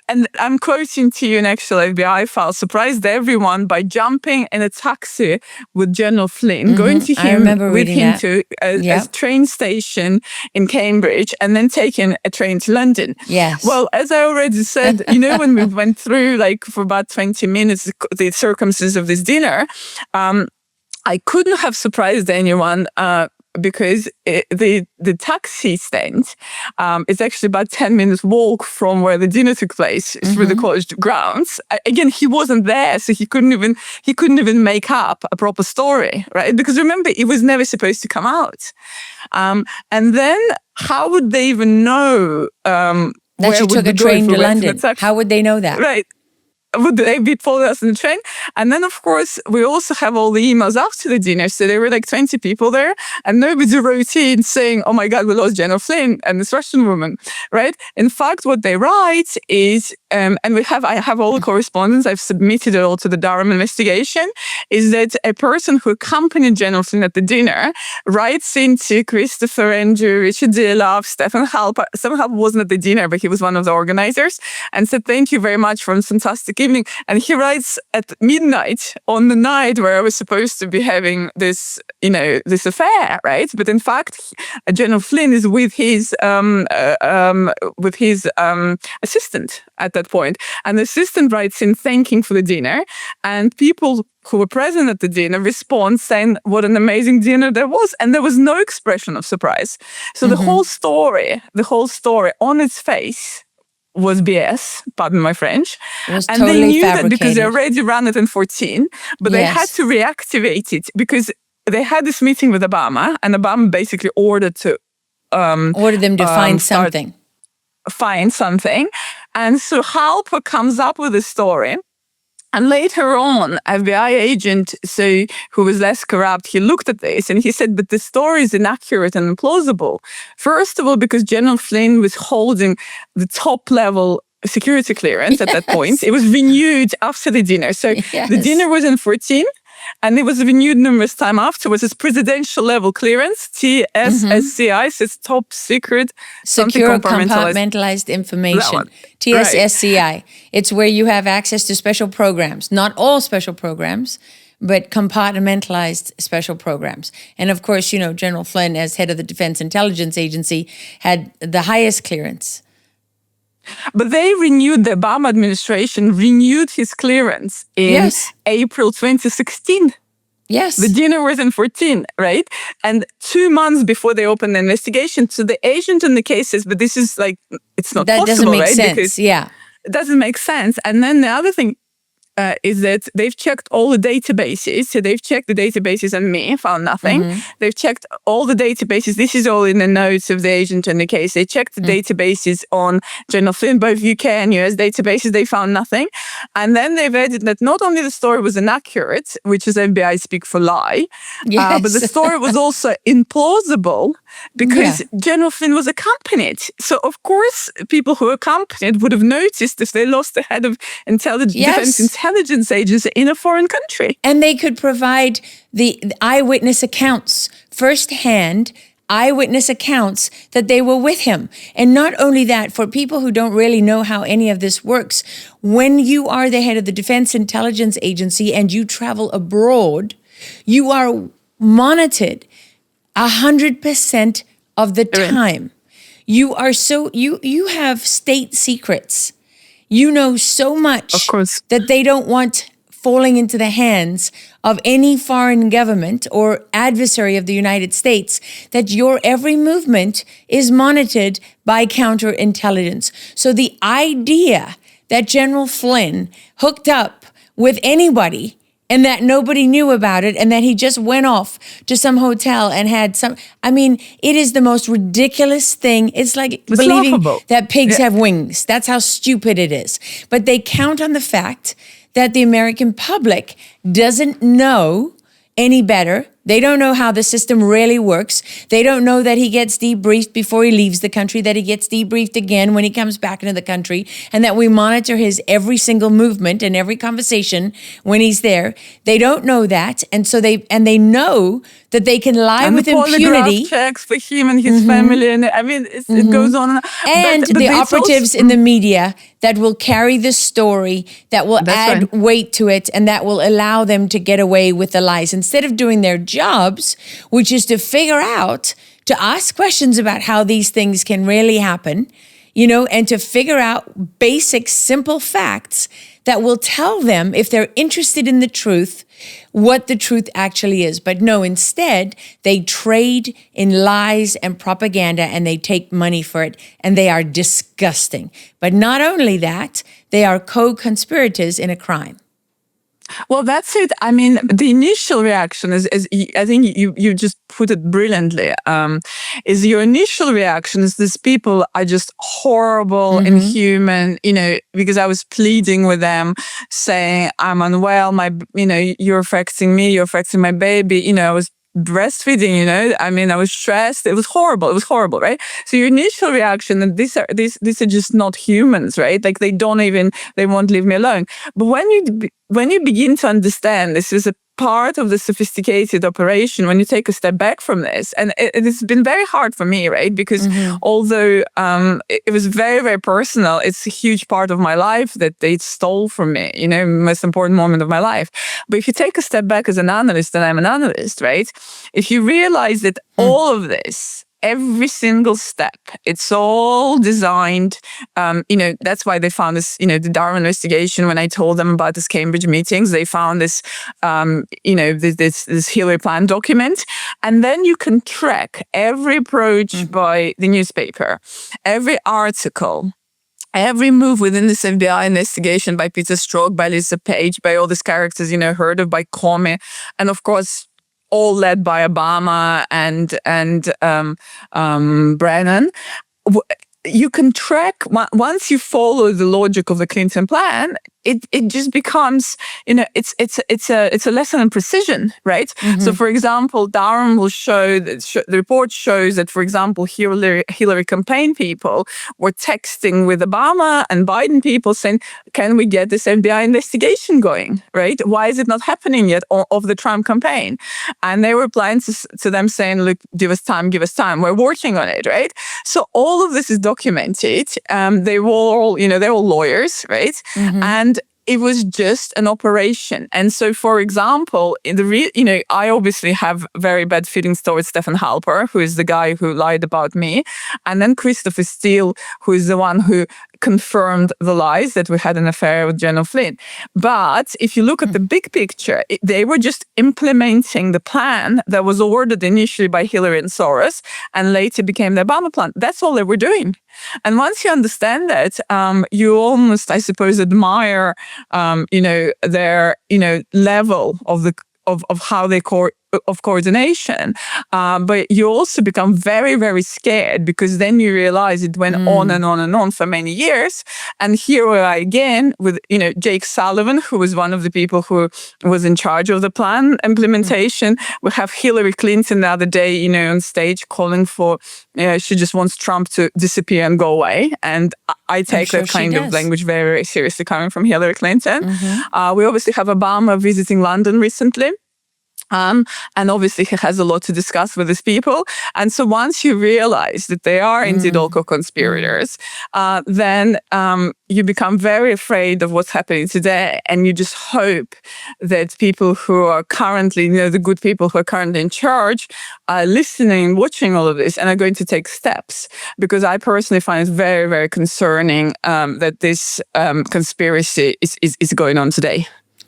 [SPEAKER 1] And I'm quoting to you an actual FBI file, surprised everyone by jumping in a taxi with General Flynn, going to him with him to a train station in Cambridge, and then taking a train to London.
[SPEAKER 2] Yes.
[SPEAKER 1] Well, as I already said, when we went through for about 20 minutes the circumstances of this dinner, I couldn't have surprised anyone because the taxi stand is actually about 10 minutes walk from where the dinner took place through the college grounds. Again, he wasn't there, so he couldn't even make up a proper story, right? Because remember, it was never supposed to come out. And then how would they even know
[SPEAKER 2] that you took a train to London? How would they know that?
[SPEAKER 1] Right. Would they be following us in the train? And then, of course, we also have all the emails after the dinner. So there were 20 people there, and nobody wrote in saying, "Oh my God, we lost General Flynn and this Russian woman," right? In fact, what they write is, and I have all the correspondence, I've submitted it all to the Durham investigation, is that a person who accompanied General Flynn at the dinner writes into Christopher, Andrew, Richard Dilloff, Stefan Halper. Stefan Halper wasn't at the dinner, but he was one of the organizers, and said, "Thank you very much for a fantastic evening." And he writes at midnight on the night where I was supposed to be having this, this affair, right? But in fact, General Flynn is with his assistant at that point, and the assistant writes in thanking for the dinner, and people who were present at the dinner respond saying what an amazing dinner there was, and there was no expression of surprise. So the whole story on its face was BS, pardon my French.
[SPEAKER 2] And
[SPEAKER 1] totally they knew that because they already ran it in 14, but they had to reactivate it because they had this meeting with Obama, and Obama basically ordered them to find something. And so Halper comes up with a story. And later on, FBI agent, who was less corrupt, he looked at this and he said, but the story is inaccurate and implausible. First of all, because General Flynn was holding the top level security clearance at that point. It was renewed after the dinner. So the dinner was in 14. And it was renewed numerous times afterwards. It's presidential level clearance, TSSCI, so it's top secret,
[SPEAKER 2] secure compartmentalized information, TSSCI. Right. It's where you have access to special programs, not all special programs, but compartmentalized special programs. And of course, General Flynn, as head of the Defense Intelligence Agency, had the highest clearance.
[SPEAKER 1] But the Obama administration renewed his clearance in April 2016.
[SPEAKER 2] Yes.
[SPEAKER 1] The dinner was in 14, right? And 2 months before they opened the investigation. So the agent in the case says, but this is it's not possible, right? That
[SPEAKER 2] doesn't make sense,
[SPEAKER 1] because it doesn't make sense. And then the other thing is that they've checked all the databases. So they've checked the databases on me, found nothing. They've checked all the databases. This is all in the notes of the agent in the case. They checked the databases on General Flynn, both UK and US databases. They found nothing. And then they've added that not only the story was inaccurate, which is FBI speak for lie, but the story was also implausible because General Flynn was accompanied. So of course, people who accompanied would have noticed if they lost the head of defense intelligence agency in a foreign country.
[SPEAKER 2] And they could provide the eyewitness accounts, firsthand eyewitness accounts that they were with him. And not only that, for people who don't really know how any of this works, when you are the head of the Defense Intelligence Agency and you travel abroad, you are monitored 100% of the time. You are you have state secrets. You know so much that they don't want falling into the hands of any foreign government or adversary of the United States, that your every movement is monitored by counterintelligence. So the idea that General Flynn hooked up with anybody and that nobody knew about it, and that he just went off to some hotel and had some. I mean, it is the most ridiculous thing. It's like believing
[SPEAKER 1] laughable.
[SPEAKER 2] that pigs have wings. That's how stupid it is. But they count on the fact that the American public doesn't know any better. They don't know how the system really works. They don't know that he gets debriefed before he leaves the country, that he gets debriefed again when he comes back into the country, and that we monitor his every single movement and every conversation when he's there. They don't know that, and so they know that they can lie
[SPEAKER 1] and
[SPEAKER 2] with
[SPEAKER 1] the
[SPEAKER 2] impunity.
[SPEAKER 1] checks for him and his family, and I mean, it goes on.
[SPEAKER 2] And
[SPEAKER 1] but
[SPEAKER 2] the
[SPEAKER 1] it's
[SPEAKER 2] operatives in the media that will carry the story, that will add weight to it, and that will allow them to get away with the lies instead of doing their jobs, which is to figure out, to ask questions about how these things can really happen, and to figure out basic, simple facts that will tell them, if they're interested in the truth, what the truth actually is. But no, instead, they trade in lies and propaganda, and they take money for it, and they are disgusting. But not only that, they are co-conspirators in a crime.
[SPEAKER 1] Well, that's it. I mean, the initial reaction is I think you just put it brilliantly. Is your initial reaction is these people are just horrible, inhuman, because I was pleading with them, saying I'm unwell. You're affecting me. You're affecting my baby. I was breastfeeding, I mean, I was stressed. It was horrible, right? So your initial reaction, and these are just not humans, right? Like they won't leave me alone. But when you begin to understand this is a part of the sophisticated operation, when you take a step back from this, and it's been very hard for me, right? Because although it was very, very personal, it's a huge part of my life that they stole from me, most important moment of my life. But if you take a step back as an analyst, and I'm an analyst, right? If you realize that all of this, every single step, it's all designed, that's why they found this, the Durham investigation, when I told them about this Cambridge meetings, they found this, this Hillary plan document. And then you can track every approach by the newspaper, every article, every move within this FBI investigation by Peter Strzok, by Lisa Page, by all these characters, heard of, by Comey, and of course, all led by Obama and Brennan. You can track, once you follow the logic of the Clinton plan, it just becomes, it's a lesson in precision, right? So, for example, Durham will show that the report shows that, for example, Hillary campaign people were texting with Obama and Biden people saying, "Can we get this FBI investigation going?" Right? Why is it not happening yet of the Trump campaign? And they were replying to them saying, "Look, give us time. We're working on it." Right? So all of this is documented. They were all, they're all lawyers, right? And it was just an operation. And so, for example, I obviously have very bad feelings towards Stefan Halper, who is the guy who lied about me. And then Christopher Steele, who is the one who confirmed the lies that we had an affair with General Flynn. But if you look at the big picture, they were just implementing the plan that was ordered initially by Hillary and Soros and later became the Obama plan. That's all they were doing. And once you understand that, you almost, I suppose, admire, their, level of how they of coordination. But you also become very, very scared, because then you realize it went on and on and on for many years. And here we are again with, Jake Sullivan, who was one of the people who was in charge of the plan implementation. We have Hillary Clinton the other day, on stage calling for, she just wants Trump to disappear and go away. And I take that kind of language very, very seriously coming from Hillary Clinton. We obviously have Obama visiting London recently. And obviously he has a lot to discuss with his people. And so once you realize that they are indeed all co-conspirators, then you become very afraid of what's happening today. And you just hope that people who are currently, the good people who are currently in charge are listening, watching all of this, and are going to take steps. Because I personally find it very, very concerning that this conspiracy is going on today.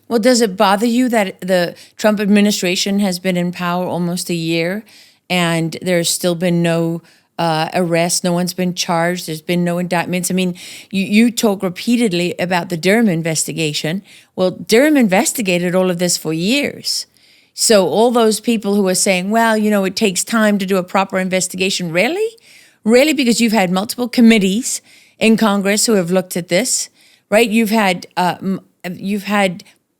[SPEAKER 2] Well, does it bother you that the Trump administration has been in power almost a year and there's still been no arrests. No one's been charged. There's been no indictments. I mean, you talk repeatedly about the Durham investigation. Well, Durham investigated all of this for years. So all those people who are saying, well, it takes time to do a proper investigation, really? Really? Because you've had multiple committees in Congress who have looked at this, right? You've had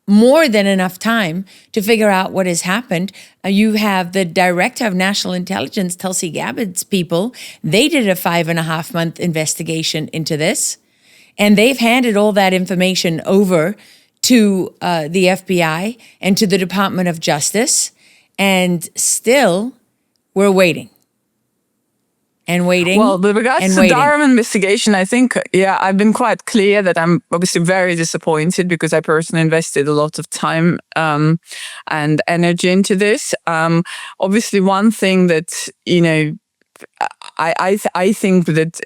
[SPEAKER 2] more than enough time to figure out what has happened. You have the director of national intelligence, Tulsi Gabbard's people. They did a 5.5-month investigation into this, and they've handed all that information over to the FBI and to the Department of Justice, and still we're waiting. And waiting.
[SPEAKER 1] Well, with regards to the Durham investigation, I think, I've been quite clear that I'm obviously very disappointed because I personally invested a lot of time and energy into this. Obviously, one thing that, I think that,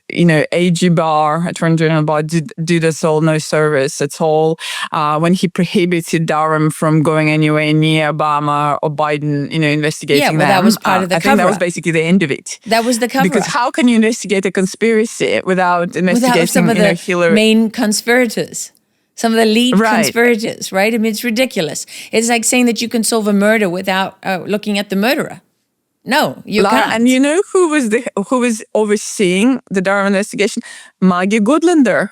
[SPEAKER 1] AG Barr, Attorney General Barr, did us all no service at all when he prohibited Durham from going anywhere near Obama or Biden, investigating them.
[SPEAKER 2] Yeah, well, that was part of the cover-up.
[SPEAKER 1] I think that was basically the end of it.
[SPEAKER 2] That was the cover-up.
[SPEAKER 1] Because how can you investigate a conspiracy without investigating
[SPEAKER 2] some of the
[SPEAKER 1] Hillary?
[SPEAKER 2] main conspirators? Some of the lead conspirators, right? I mean, it's ridiculous. It's like saying that you can solve a murder without looking at the murderer. No, you can't.
[SPEAKER 1] And you know who was overseeing the Durham investigation? Maggie Goodlander.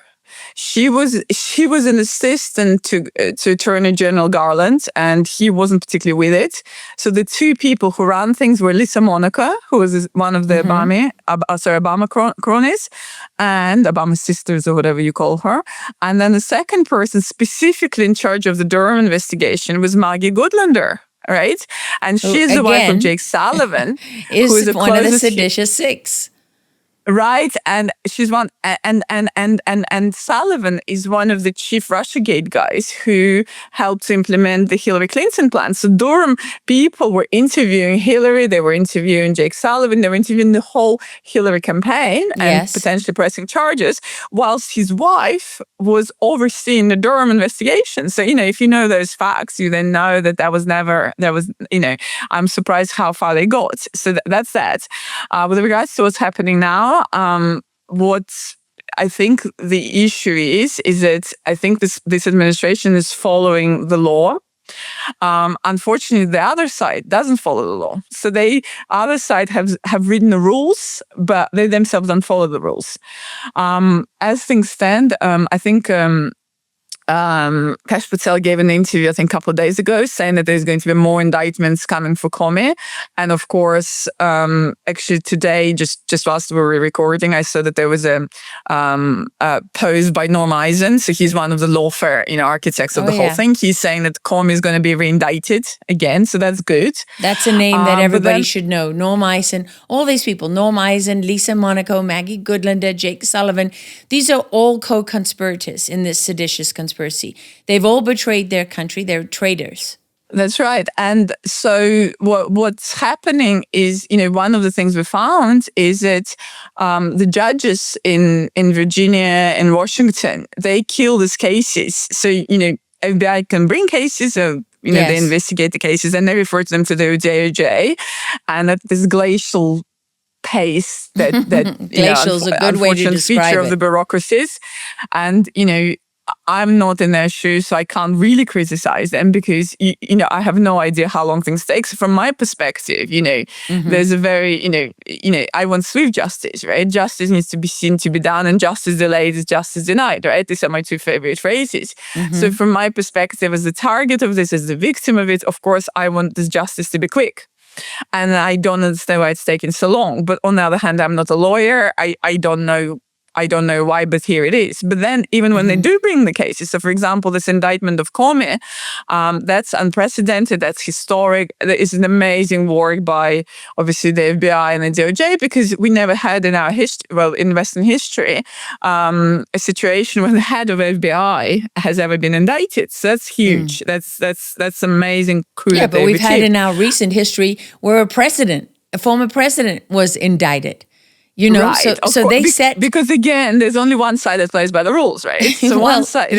[SPEAKER 1] She was an assistant to Attorney General Garland, and he wasn't particularly with it. So the two people who ran things were Lisa Monaco, who was one of the Obama cronies, and Obama sisters or whatever you call her. And then the second person specifically in charge of the Durham investigation was Maggie Goodlander. Right, and she's the wife of Jake Sullivan, who is
[SPEAKER 2] one of the seditious six.
[SPEAKER 1] Right, and she's one, and Sullivan is one of the chief Russiagate guys who helped to implement the Hillary Clinton plan. So Durham people were interviewing Hillary, they were interviewing Jake Sullivan, they were interviewing the whole Hillary campaign and potentially pressing charges, whilst his wife was overseeing the Durham investigation. So if you know those facts, you then know that I'm surprised how far they got. So that's that. With regards to what's happening now. What I think the issue is that I think this administration is following the law. Unfortunately, the other side doesn't follow the law. So other side have written the rules, but they themselves don't follow the rules. As things stand, I think Kash Patel gave an interview, I think, a couple of days ago, saying that there's going to be more indictments coming for Comey. And of course, actually today, just whilst we were recording, I saw that there was a post by Norm Eisen. So he's one of the lawfare, architects of the whole thing. He's saying that Comey is going to be reindicted again. So that's good.
[SPEAKER 2] That's a name that everybody should know. Norm Eisen, all these people, Norm Eisen, Lisa Monaco, Maggie Goodlander, Jake Sullivan. These are all co-conspirators in this seditious conspiracy. They've all betrayed their country. They're traitors.
[SPEAKER 1] That's right. And so what's happening is, one of the things we found is that the judges in Virginia and Washington, they kill these cases. So, FBI can bring cases, so they investigate the cases and they refer to them to the DOJ. And at this glacial pace that
[SPEAKER 2] glacial is a good way to describe
[SPEAKER 1] feature of the bureaucracies. And, I'm not in their shoes, so I can't really criticize them because, I have no idea how long things take. So from my perspective, there's a very, I want swift justice, right? Justice needs to be seen to be done, and justice delayed is justice denied, right? These are my two favorite phrases. So from my perspective, as the target of this, as the victim of it, of course, I want this justice to be quick. And I don't understand why it's taking so long. But on the other hand, I'm not a lawyer. I don't know why, but here it is. But then even when they do bring the cases, so for example, this indictment of Comey, that's unprecedented, that's historic. There is an amazing work by obviously the FBI and the DOJ, because we never had in our history, in Western history, a situation where the head of FBI has ever been indicted. So that's huge. That's amazing coup.
[SPEAKER 2] Yeah, but we've had in our recent history where a former president was indicted.
[SPEAKER 1] Right.
[SPEAKER 2] So they set,
[SPEAKER 1] because again, there's only one side that plays by the rules, right? So one side,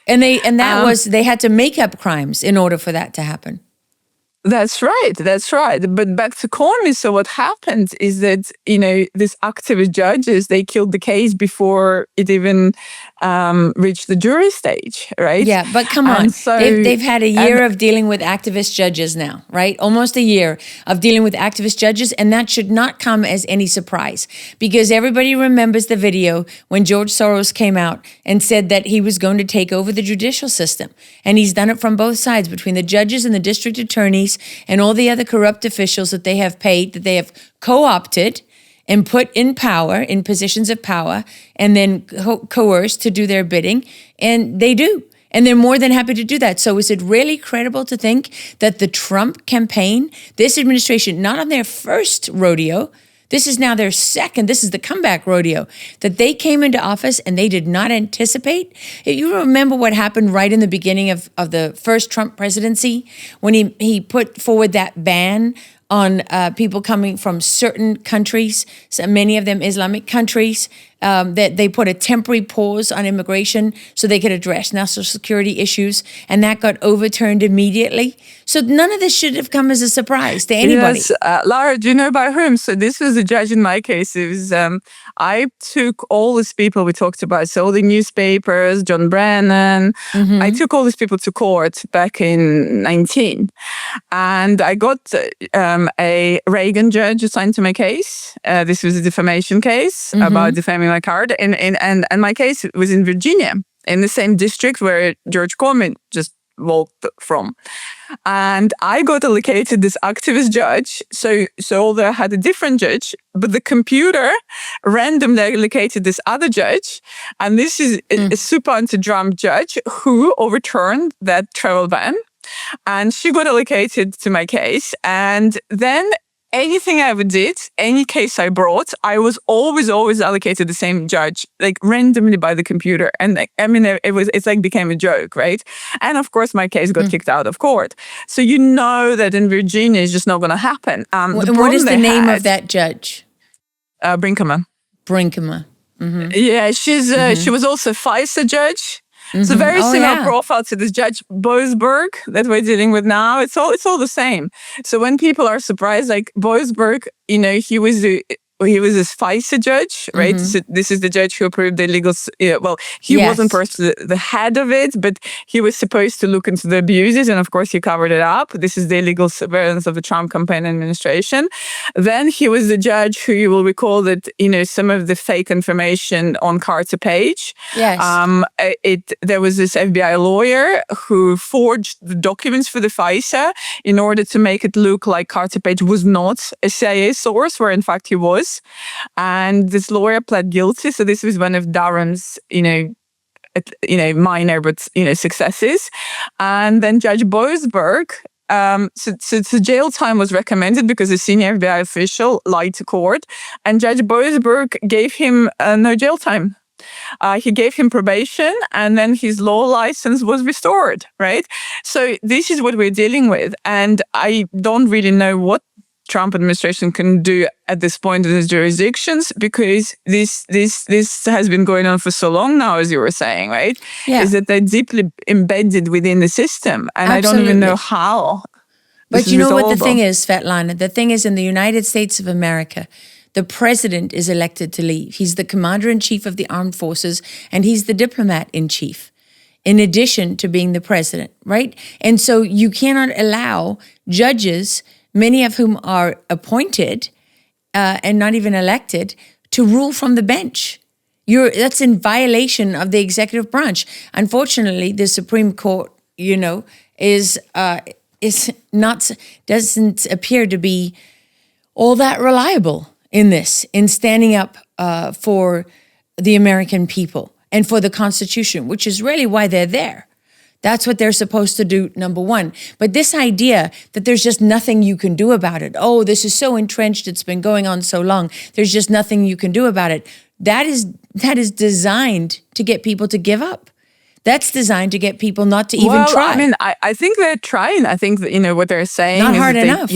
[SPEAKER 2] and they had to make up crimes in order for that to happen.
[SPEAKER 1] That's right. That's right. But back to Comey. So what happened is that, these activist judges, they killed the case before it even reached the jury stage, right?
[SPEAKER 2] Yeah, but come
[SPEAKER 1] And
[SPEAKER 2] on.
[SPEAKER 1] so
[SPEAKER 2] They've had a
[SPEAKER 1] and
[SPEAKER 2] year of dealing with activist judges now, right? Almost a year of dealing with activist judges, and that should not come as any surprise because everybody remembers the video when George Soros came out and said that he was going to take over the judicial system. And he's done it from both sides, between the judges and the district attorneys and all the other corrupt officials that they have paid, that they have co-opted and put in power, in positions of power, and then coerced to do their bidding. And they do. And they're more than happy to do that. So is it really credible to think that the Trump campaign, this administration, not on their first rodeo, this is now their second, this is the comeback rodeo, that they came into office and they did not anticipate? You remember what happened right in the beginning of the first Trump presidency when he put forward that ban on people coming from certain countries, so many of them Islamic countries, that they put a temporary pause on immigration so they could address national security issues, and that got overturned immediately. So none of this should have come as a surprise to anybody.
[SPEAKER 1] Yes, Lara, do you know by whom? So this was a judge in my case. It was, I took all these people we talked about, so all the newspapers, John Brennan, I took all these people to court back in 19. And I got a Reagan judge assigned to my case. This was a defamation case about defaming my card. And my case was in Virginia, in the same district where George Comey just walked from. And I got allocated this activist judge. So although I had a different judge, but the computer randomly allocated this other judge. And this is a super anti-Trump judge who overturned that travel ban. And she got allocated to my case. And then anything I ever did, any case I brought, I was always allocated the same judge, like randomly by the computer. And it's like became a joke, right? And of course, my case got kicked out of court. So you know that in Virginia, it's just not going to happen.
[SPEAKER 2] What is the name of that judge?
[SPEAKER 1] Brinkema.
[SPEAKER 2] Brinkema.
[SPEAKER 1] Yeah, she was also a FISA judge. It's a very similar profile to this Judge Boasberg that we're dealing with now. It's all the same. So when people are surprised, like Boasberg, he was a FISA judge, right? So this is the judge who approved the illegal. He wasn't personally the head of it, but he was supposed to look into the abuses, and of course he covered it up. This is the illegal surveillance of the Trump campaign administration. Then he was the judge who you will recall that some of the fake information on Carter Page.
[SPEAKER 2] Yes.
[SPEAKER 1] There was this FBI lawyer who forged the documents for the FISA in order to make it look like Carter Page was not a CIA source, where in fact he was. And this lawyer pled guilty. So this was one of Durham's, minor but successes. And then Judge Boasberg, so jail time was recommended because a senior FBI official lied to court, and Judge Boasberg gave him no jail time. He gave him probation, and then his law license was restored, right? So this is what we're dealing with. And I don't really know what Trump administration can do at this point in his jurisdictions, because this has been going on for so long now, as you were saying, right?
[SPEAKER 2] Yeah.
[SPEAKER 1] Is that they're deeply embedded within the system, and
[SPEAKER 2] Absolutely.
[SPEAKER 1] I don't even know how.
[SPEAKER 2] But you know what the thing is, Svetlana? The thing is, in the United States of America, the president is elected to leave. He's the commander-in-chief of the armed forces, and he's the diplomat-in-chief, in addition to being the president, right? And so you cannot allow judges, many of whom are appointed and not even elected, to rule from the bench. That's in violation of the executive branch. Unfortunately, the Supreme Court, doesn't appear to be all that reliable in standing up for the American people and for the Constitution, which is really why they're there. That's what they're supposed to do, number one. But this idea that there's just nothing you can do about it. Oh, this is so entrenched. It's been going on so long. There's just nothing you can do about it. That is designed to get people to give up. That's designed to get people not to even try.
[SPEAKER 1] I mean, I think they're trying. I think that, what they're saying
[SPEAKER 2] not
[SPEAKER 1] is
[SPEAKER 2] hard enough.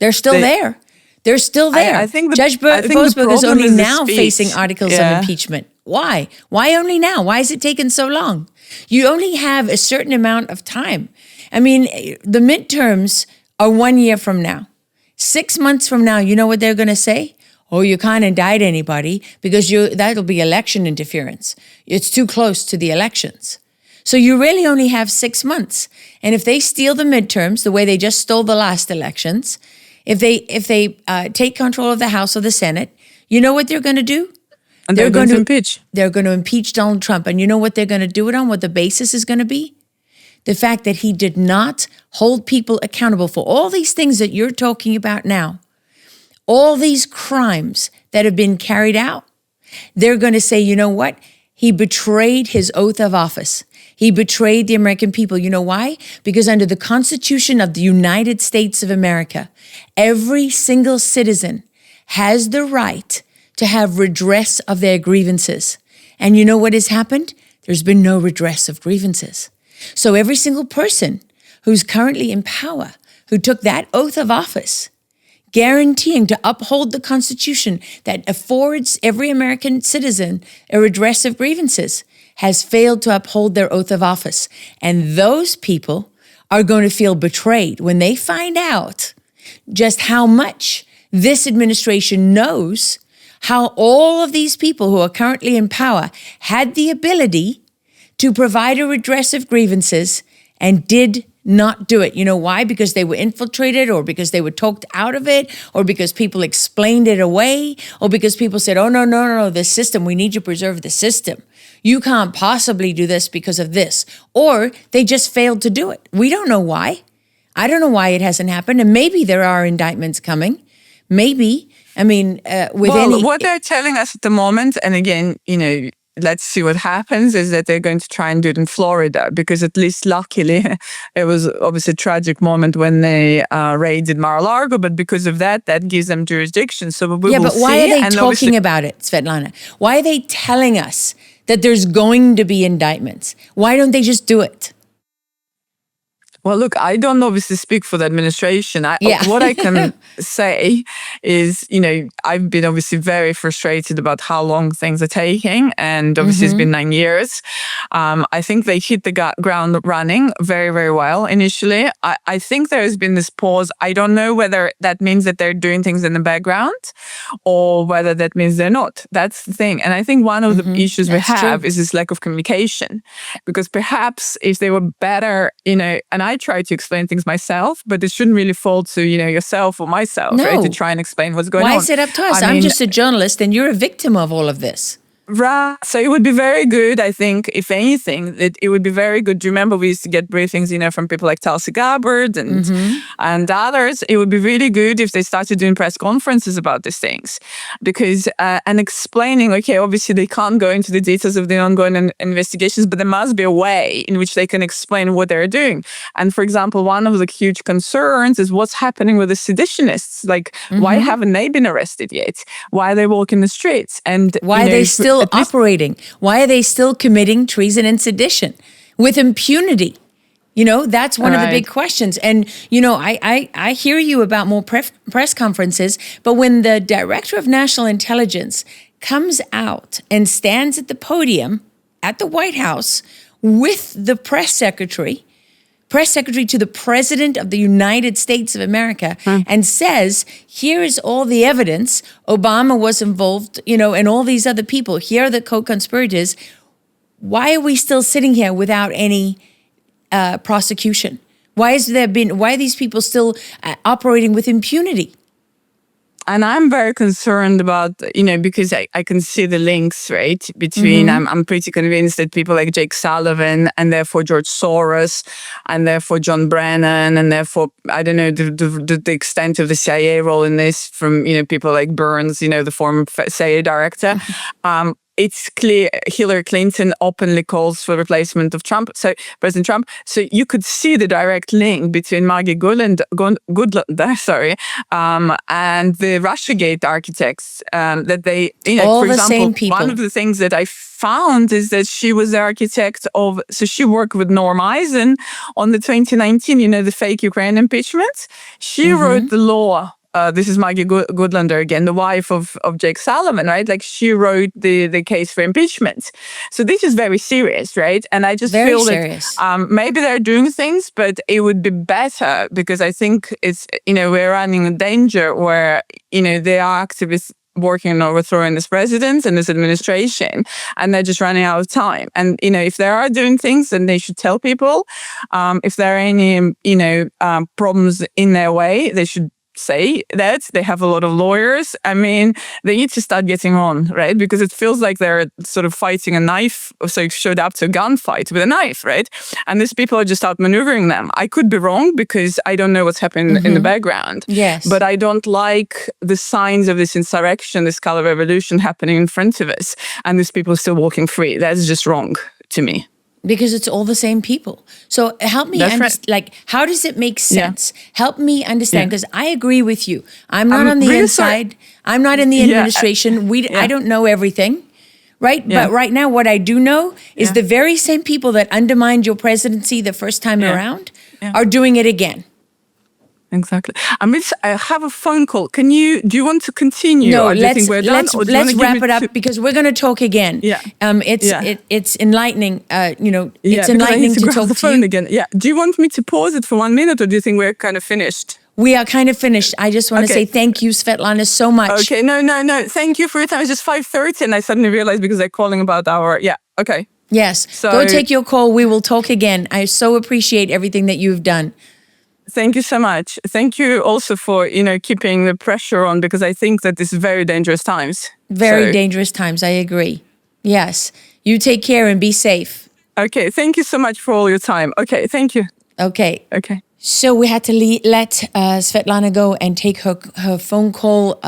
[SPEAKER 2] They're still there. They're still there.
[SPEAKER 1] I think
[SPEAKER 2] Judge Boasberg is only now facing articles of
[SPEAKER 1] Yeah.
[SPEAKER 2] impeachment. Why? Why only now? Why is it taking so long? You only have a certain amount of time. I mean, the midterms or 1 year from now, 6 months from now, you know what they're going to say? Oh, you can't indict anybody because that'll be election interference. It's too close to the elections. So you really only have 6 months. And if they steal the midterms the way they just stole the last elections, if they take control of the House or the Senate, you know what they're going to do?
[SPEAKER 1] And they're going to impeach.
[SPEAKER 2] They're going to impeach Donald Trump. And you know what they're going to do it on? What the basis is going to be? The fact that he did not hold people accountable for all these things that you're talking about now. All these crimes that have been carried out. They're going to say, you know what? He betrayed his oath of office. He betrayed the American people. You know why? Because under the Constitution of the United States of America, every single citizen has the right to have redress of their grievances. And you know what has happened? There's been no redress of grievances. So every single person who's currently in power, who took that oath of office, guaranteeing to uphold the Constitution that affords every American citizen a redress of grievances, has failed to uphold their oath of office. And those people are going to feel betrayed when they find out just how much this administration knows, how all of these people who are currently in power had the ability to provide a redress of grievances and did not do it. You know why? Because they were infiltrated, or because they were talked out of it, or because people explained it away, or because people said, oh, no, the system, we need to preserve the system. You can't possibly do this because of this. Or they just failed to do it. We don't know why. I don't know why it hasn't happened. And maybe there are indictments coming. Maybe. I mean,
[SPEAKER 1] what they're telling us at the moment, and again, let's see what happens, is that they're going to try and do it in Florida, because at least luckily it was obviously a tragic moment when they raided Mar-a-Lago, but because of that gives them jurisdiction. So we will see.
[SPEAKER 2] Yeah, but why are they talking about it, Svetlana? Why are they telling us that there's going to be indictments? Why don't they just do it?
[SPEAKER 1] Well, look, I don't obviously speak for the administration. What I can say is, I've been obviously very frustrated about how long things are taking. And obviously it's been 9 years. I think they hit the ground running very, very well initially. I think there has been this pause. I don't know whether that means that they're doing things in the background or whether that means they're not. That's the thing. And I think one of the issues we have is this lack of communication. Because perhaps if they were better, and I try to explain things myself, but it shouldn't really fall to, yourself or myself, right? To try and explain what's going on.
[SPEAKER 2] Why is it up to us? I'm just a journalist and you're a victim of all of this.
[SPEAKER 1] Right. So it would be very good, I think, if anything, that it would be very good. Do you remember we used to get briefings, from people like Tulsi Gabbard and others? It would be really good if they started doing press conferences about these things, because and explaining, okay, obviously they can't go into the details of the ongoing investigations, but there must be a way in which they can explain what they're doing. And for example, one of the huge concerns is what's happening with the seditionists. Like, why haven't they been arrested yet? Why are they walking the streets? And
[SPEAKER 2] why are they still operating? Why are they still committing treason and sedition with impunity? That's one of the big questions. And, I hear you about more press conferences, but when the Director of National Intelligence comes out and stands at the podium at the White House with the press secretary to the President of the United States of America, and says, here is all the evidence. Obama was involved, and all these other people. Here are the co-conspirators. Why are we still sitting here without any prosecution? Why are these people still operating with impunity?
[SPEAKER 1] And I'm very concerned about, because I can see the links, right, between, I'm pretty convinced that people like Jake Sullivan, and therefore George Soros, and therefore John Brennan, and therefore, I don't know, the extent of the CIA role in this from, people like Burns, the former CIA director. It's clear Hillary Clinton openly calls for replacement of President Trump. So you could see the direct link between Margie Goodlander, and the Russiagate architects. That they,
[SPEAKER 2] all
[SPEAKER 1] for
[SPEAKER 2] the
[SPEAKER 1] example,
[SPEAKER 2] same people.
[SPEAKER 1] One of the things that I found is that she was the architect of. So she worked with Norm Eisen on the 2019, the fake Ukraine impeachment. She wrote the law this is Maggie Goodlander again, the wife of Jake Sullivan, right? Like she wrote the case for impeachment. So this is very serious, right? And I just
[SPEAKER 2] Very
[SPEAKER 1] feel
[SPEAKER 2] serious.
[SPEAKER 1] that maybe they're doing things, but it would be better because I think it's, we're running a danger where, there are activists working on overthrowing this president and this administration, and they're just running out of time. And, if they are doing things, then they should tell people. If there are any, problems in their way, they should say that. They have a lot of lawyers. I mean, they need to start getting on, right? Because it feels like they're sort of fighting a knife. So it showed up to a gunfight with a knife, right? And these people are just outmaneuvering them. I could be wrong because I don't know what's happening in the background.
[SPEAKER 2] Yes.
[SPEAKER 1] But I don't like the signs of this insurrection, this color revolution happening in front of us, and these people still walking free. That's just wrong to me.
[SPEAKER 2] Because it's all the same people. So help me understand, like, how does it make sense? Yeah. Help me understand, because I agree with you. I'm not on the really inside. Sorry. I'm not in the administration. I don't know everything, right? Yeah. But right now, what I do know is the very same people that undermined your presidency the first time around are doing it again.
[SPEAKER 1] Exactly. I have a phone call. Do you want to continue?
[SPEAKER 2] No,
[SPEAKER 1] or do you think we're done?
[SPEAKER 2] Let's wrap it up because we're going to talk again.
[SPEAKER 1] Yeah.
[SPEAKER 2] It's enlightening. It's
[SPEAKER 1] enlightening
[SPEAKER 2] I need
[SPEAKER 1] to
[SPEAKER 2] talk
[SPEAKER 1] the phone
[SPEAKER 2] to you
[SPEAKER 1] again. Yeah. Do you want me to pause it for 1 minute, or do you think we're kind of finished?
[SPEAKER 2] We are kind of finished. I just want to say thank you, Svetlana, so much.
[SPEAKER 1] Okay. No. Thank you for your time. It's just 5:30, and I suddenly realized because they're calling about our. Yeah. Okay.
[SPEAKER 2] Yes. So go take your call. We will talk again. I so appreciate everything that you've done.
[SPEAKER 1] Thank you so much. Thank you also for, keeping the pressure on, because I think that this is very dangerous times.
[SPEAKER 2] Very dangerous times. I agree. Yes. You take care and be safe.
[SPEAKER 1] Okay. Thank you so much for all your time. Okay. Thank you.
[SPEAKER 2] Okay.
[SPEAKER 1] Okay.
[SPEAKER 2] So we had to let Svetlana go and take her phone call.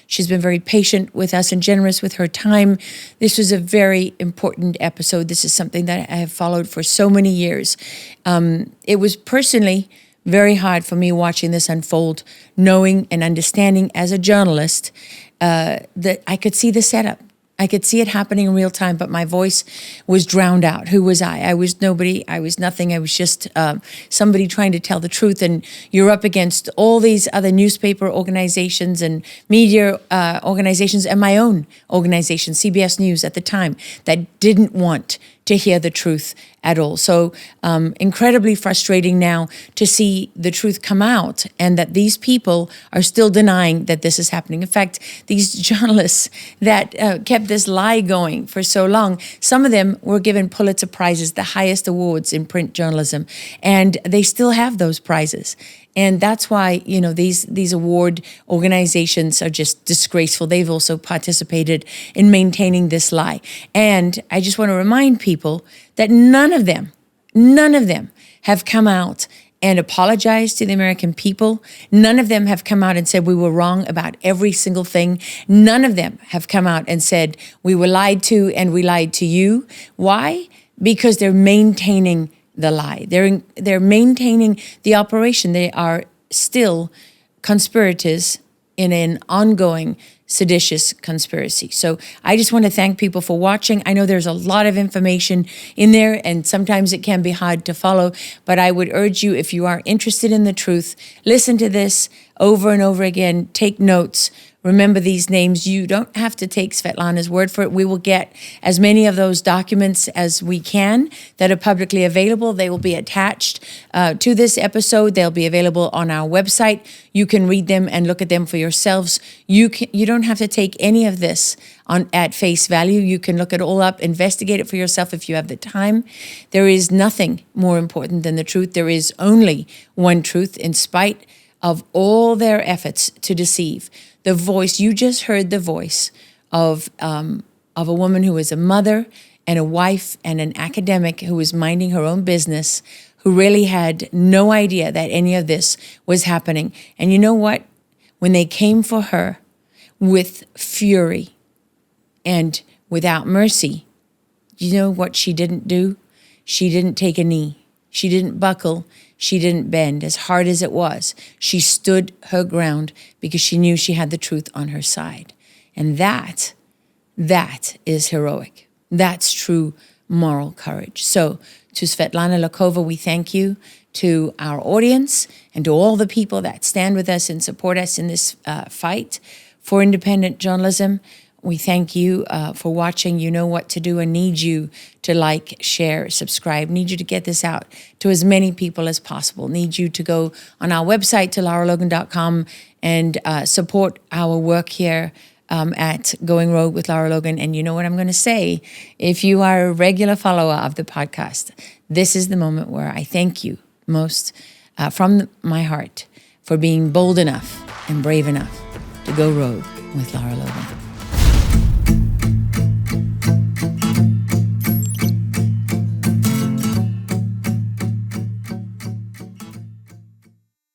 [SPEAKER 2] She's been very patient with us and generous with her time. This was a very important episode. This is something that I have followed for so many years. It was personally very hard for me watching this unfold, knowing and understanding as a journalist that I could see the setup. I could see it happening in real time, but my voice was drowned out. Who was I? I was nobody. I was nothing. I was just somebody trying to tell the truth. And you're up against all these other newspaper organizations and media organizations and my own organization, CBS News at the time, that didn't want to hear the truth at all. So incredibly frustrating now to see the truth come out and that these people are still denying that this is happening. In fact, these journalists that kept this lie going for so long, some of them were given Pulitzer Prizes, the highest awards in print journalism, and they still have those prizes. And that's why, these award organizations are just disgraceful. They've also participated in maintaining this lie. And I just want to remind people that none of them have come out and apologized to the American people. None of them have come out and said we were wrong about every single thing. None of them have come out and said we were lied to and we lied to you. Why? Because they're maintaining the lie. They're maintaining the operation. They are still conspirators in an ongoing seditious conspiracy. So I just want to thank people for watching. I know there's a lot of information in there and sometimes it can be hard to follow, but I would urge you, if you are interested in the truth, listen to this over and over again, take notes, remember these names. You don't have to take Svetlana's word for it. We will get as many of those documents as we can that are publicly available. They will be attached to this episode. They'll be available on our website. You can read them and look at them for yourselves. You don't have to take any of this at face value. You can look it all up, investigate it for yourself if you have the time. There is nothing more important than the truth. There is only one truth, in spite of all their efforts to deceive. The voice, you just heard the voice of a woman who is a mother and a wife and an academic who was minding her own business, who really had no idea that any of this was happening. And you know what? When they came for her with fury and without mercy, you know what she didn't do? She didn't take a knee. She didn't buckle. She didn't bend, as hard as it was. She stood her ground because she knew she had the truth on her side. And that is heroic. That's true moral courage. So to Svetlana Lokhova, we thank you. To our audience and to all the people that stand with us and support us in this fight for independent journalism, we thank you for watching. You know what to do. I need you to like, share, subscribe. Need you to get this out to as many people as possible. Need you to go on our website to laralogan.com and support our work here at Going Rogue with Lara Logan. And you know what I'm going to say? If you are a regular follower of the podcast, this is the moment where I thank you most from my heart for being bold enough and brave enough to go rogue with Lara Logan.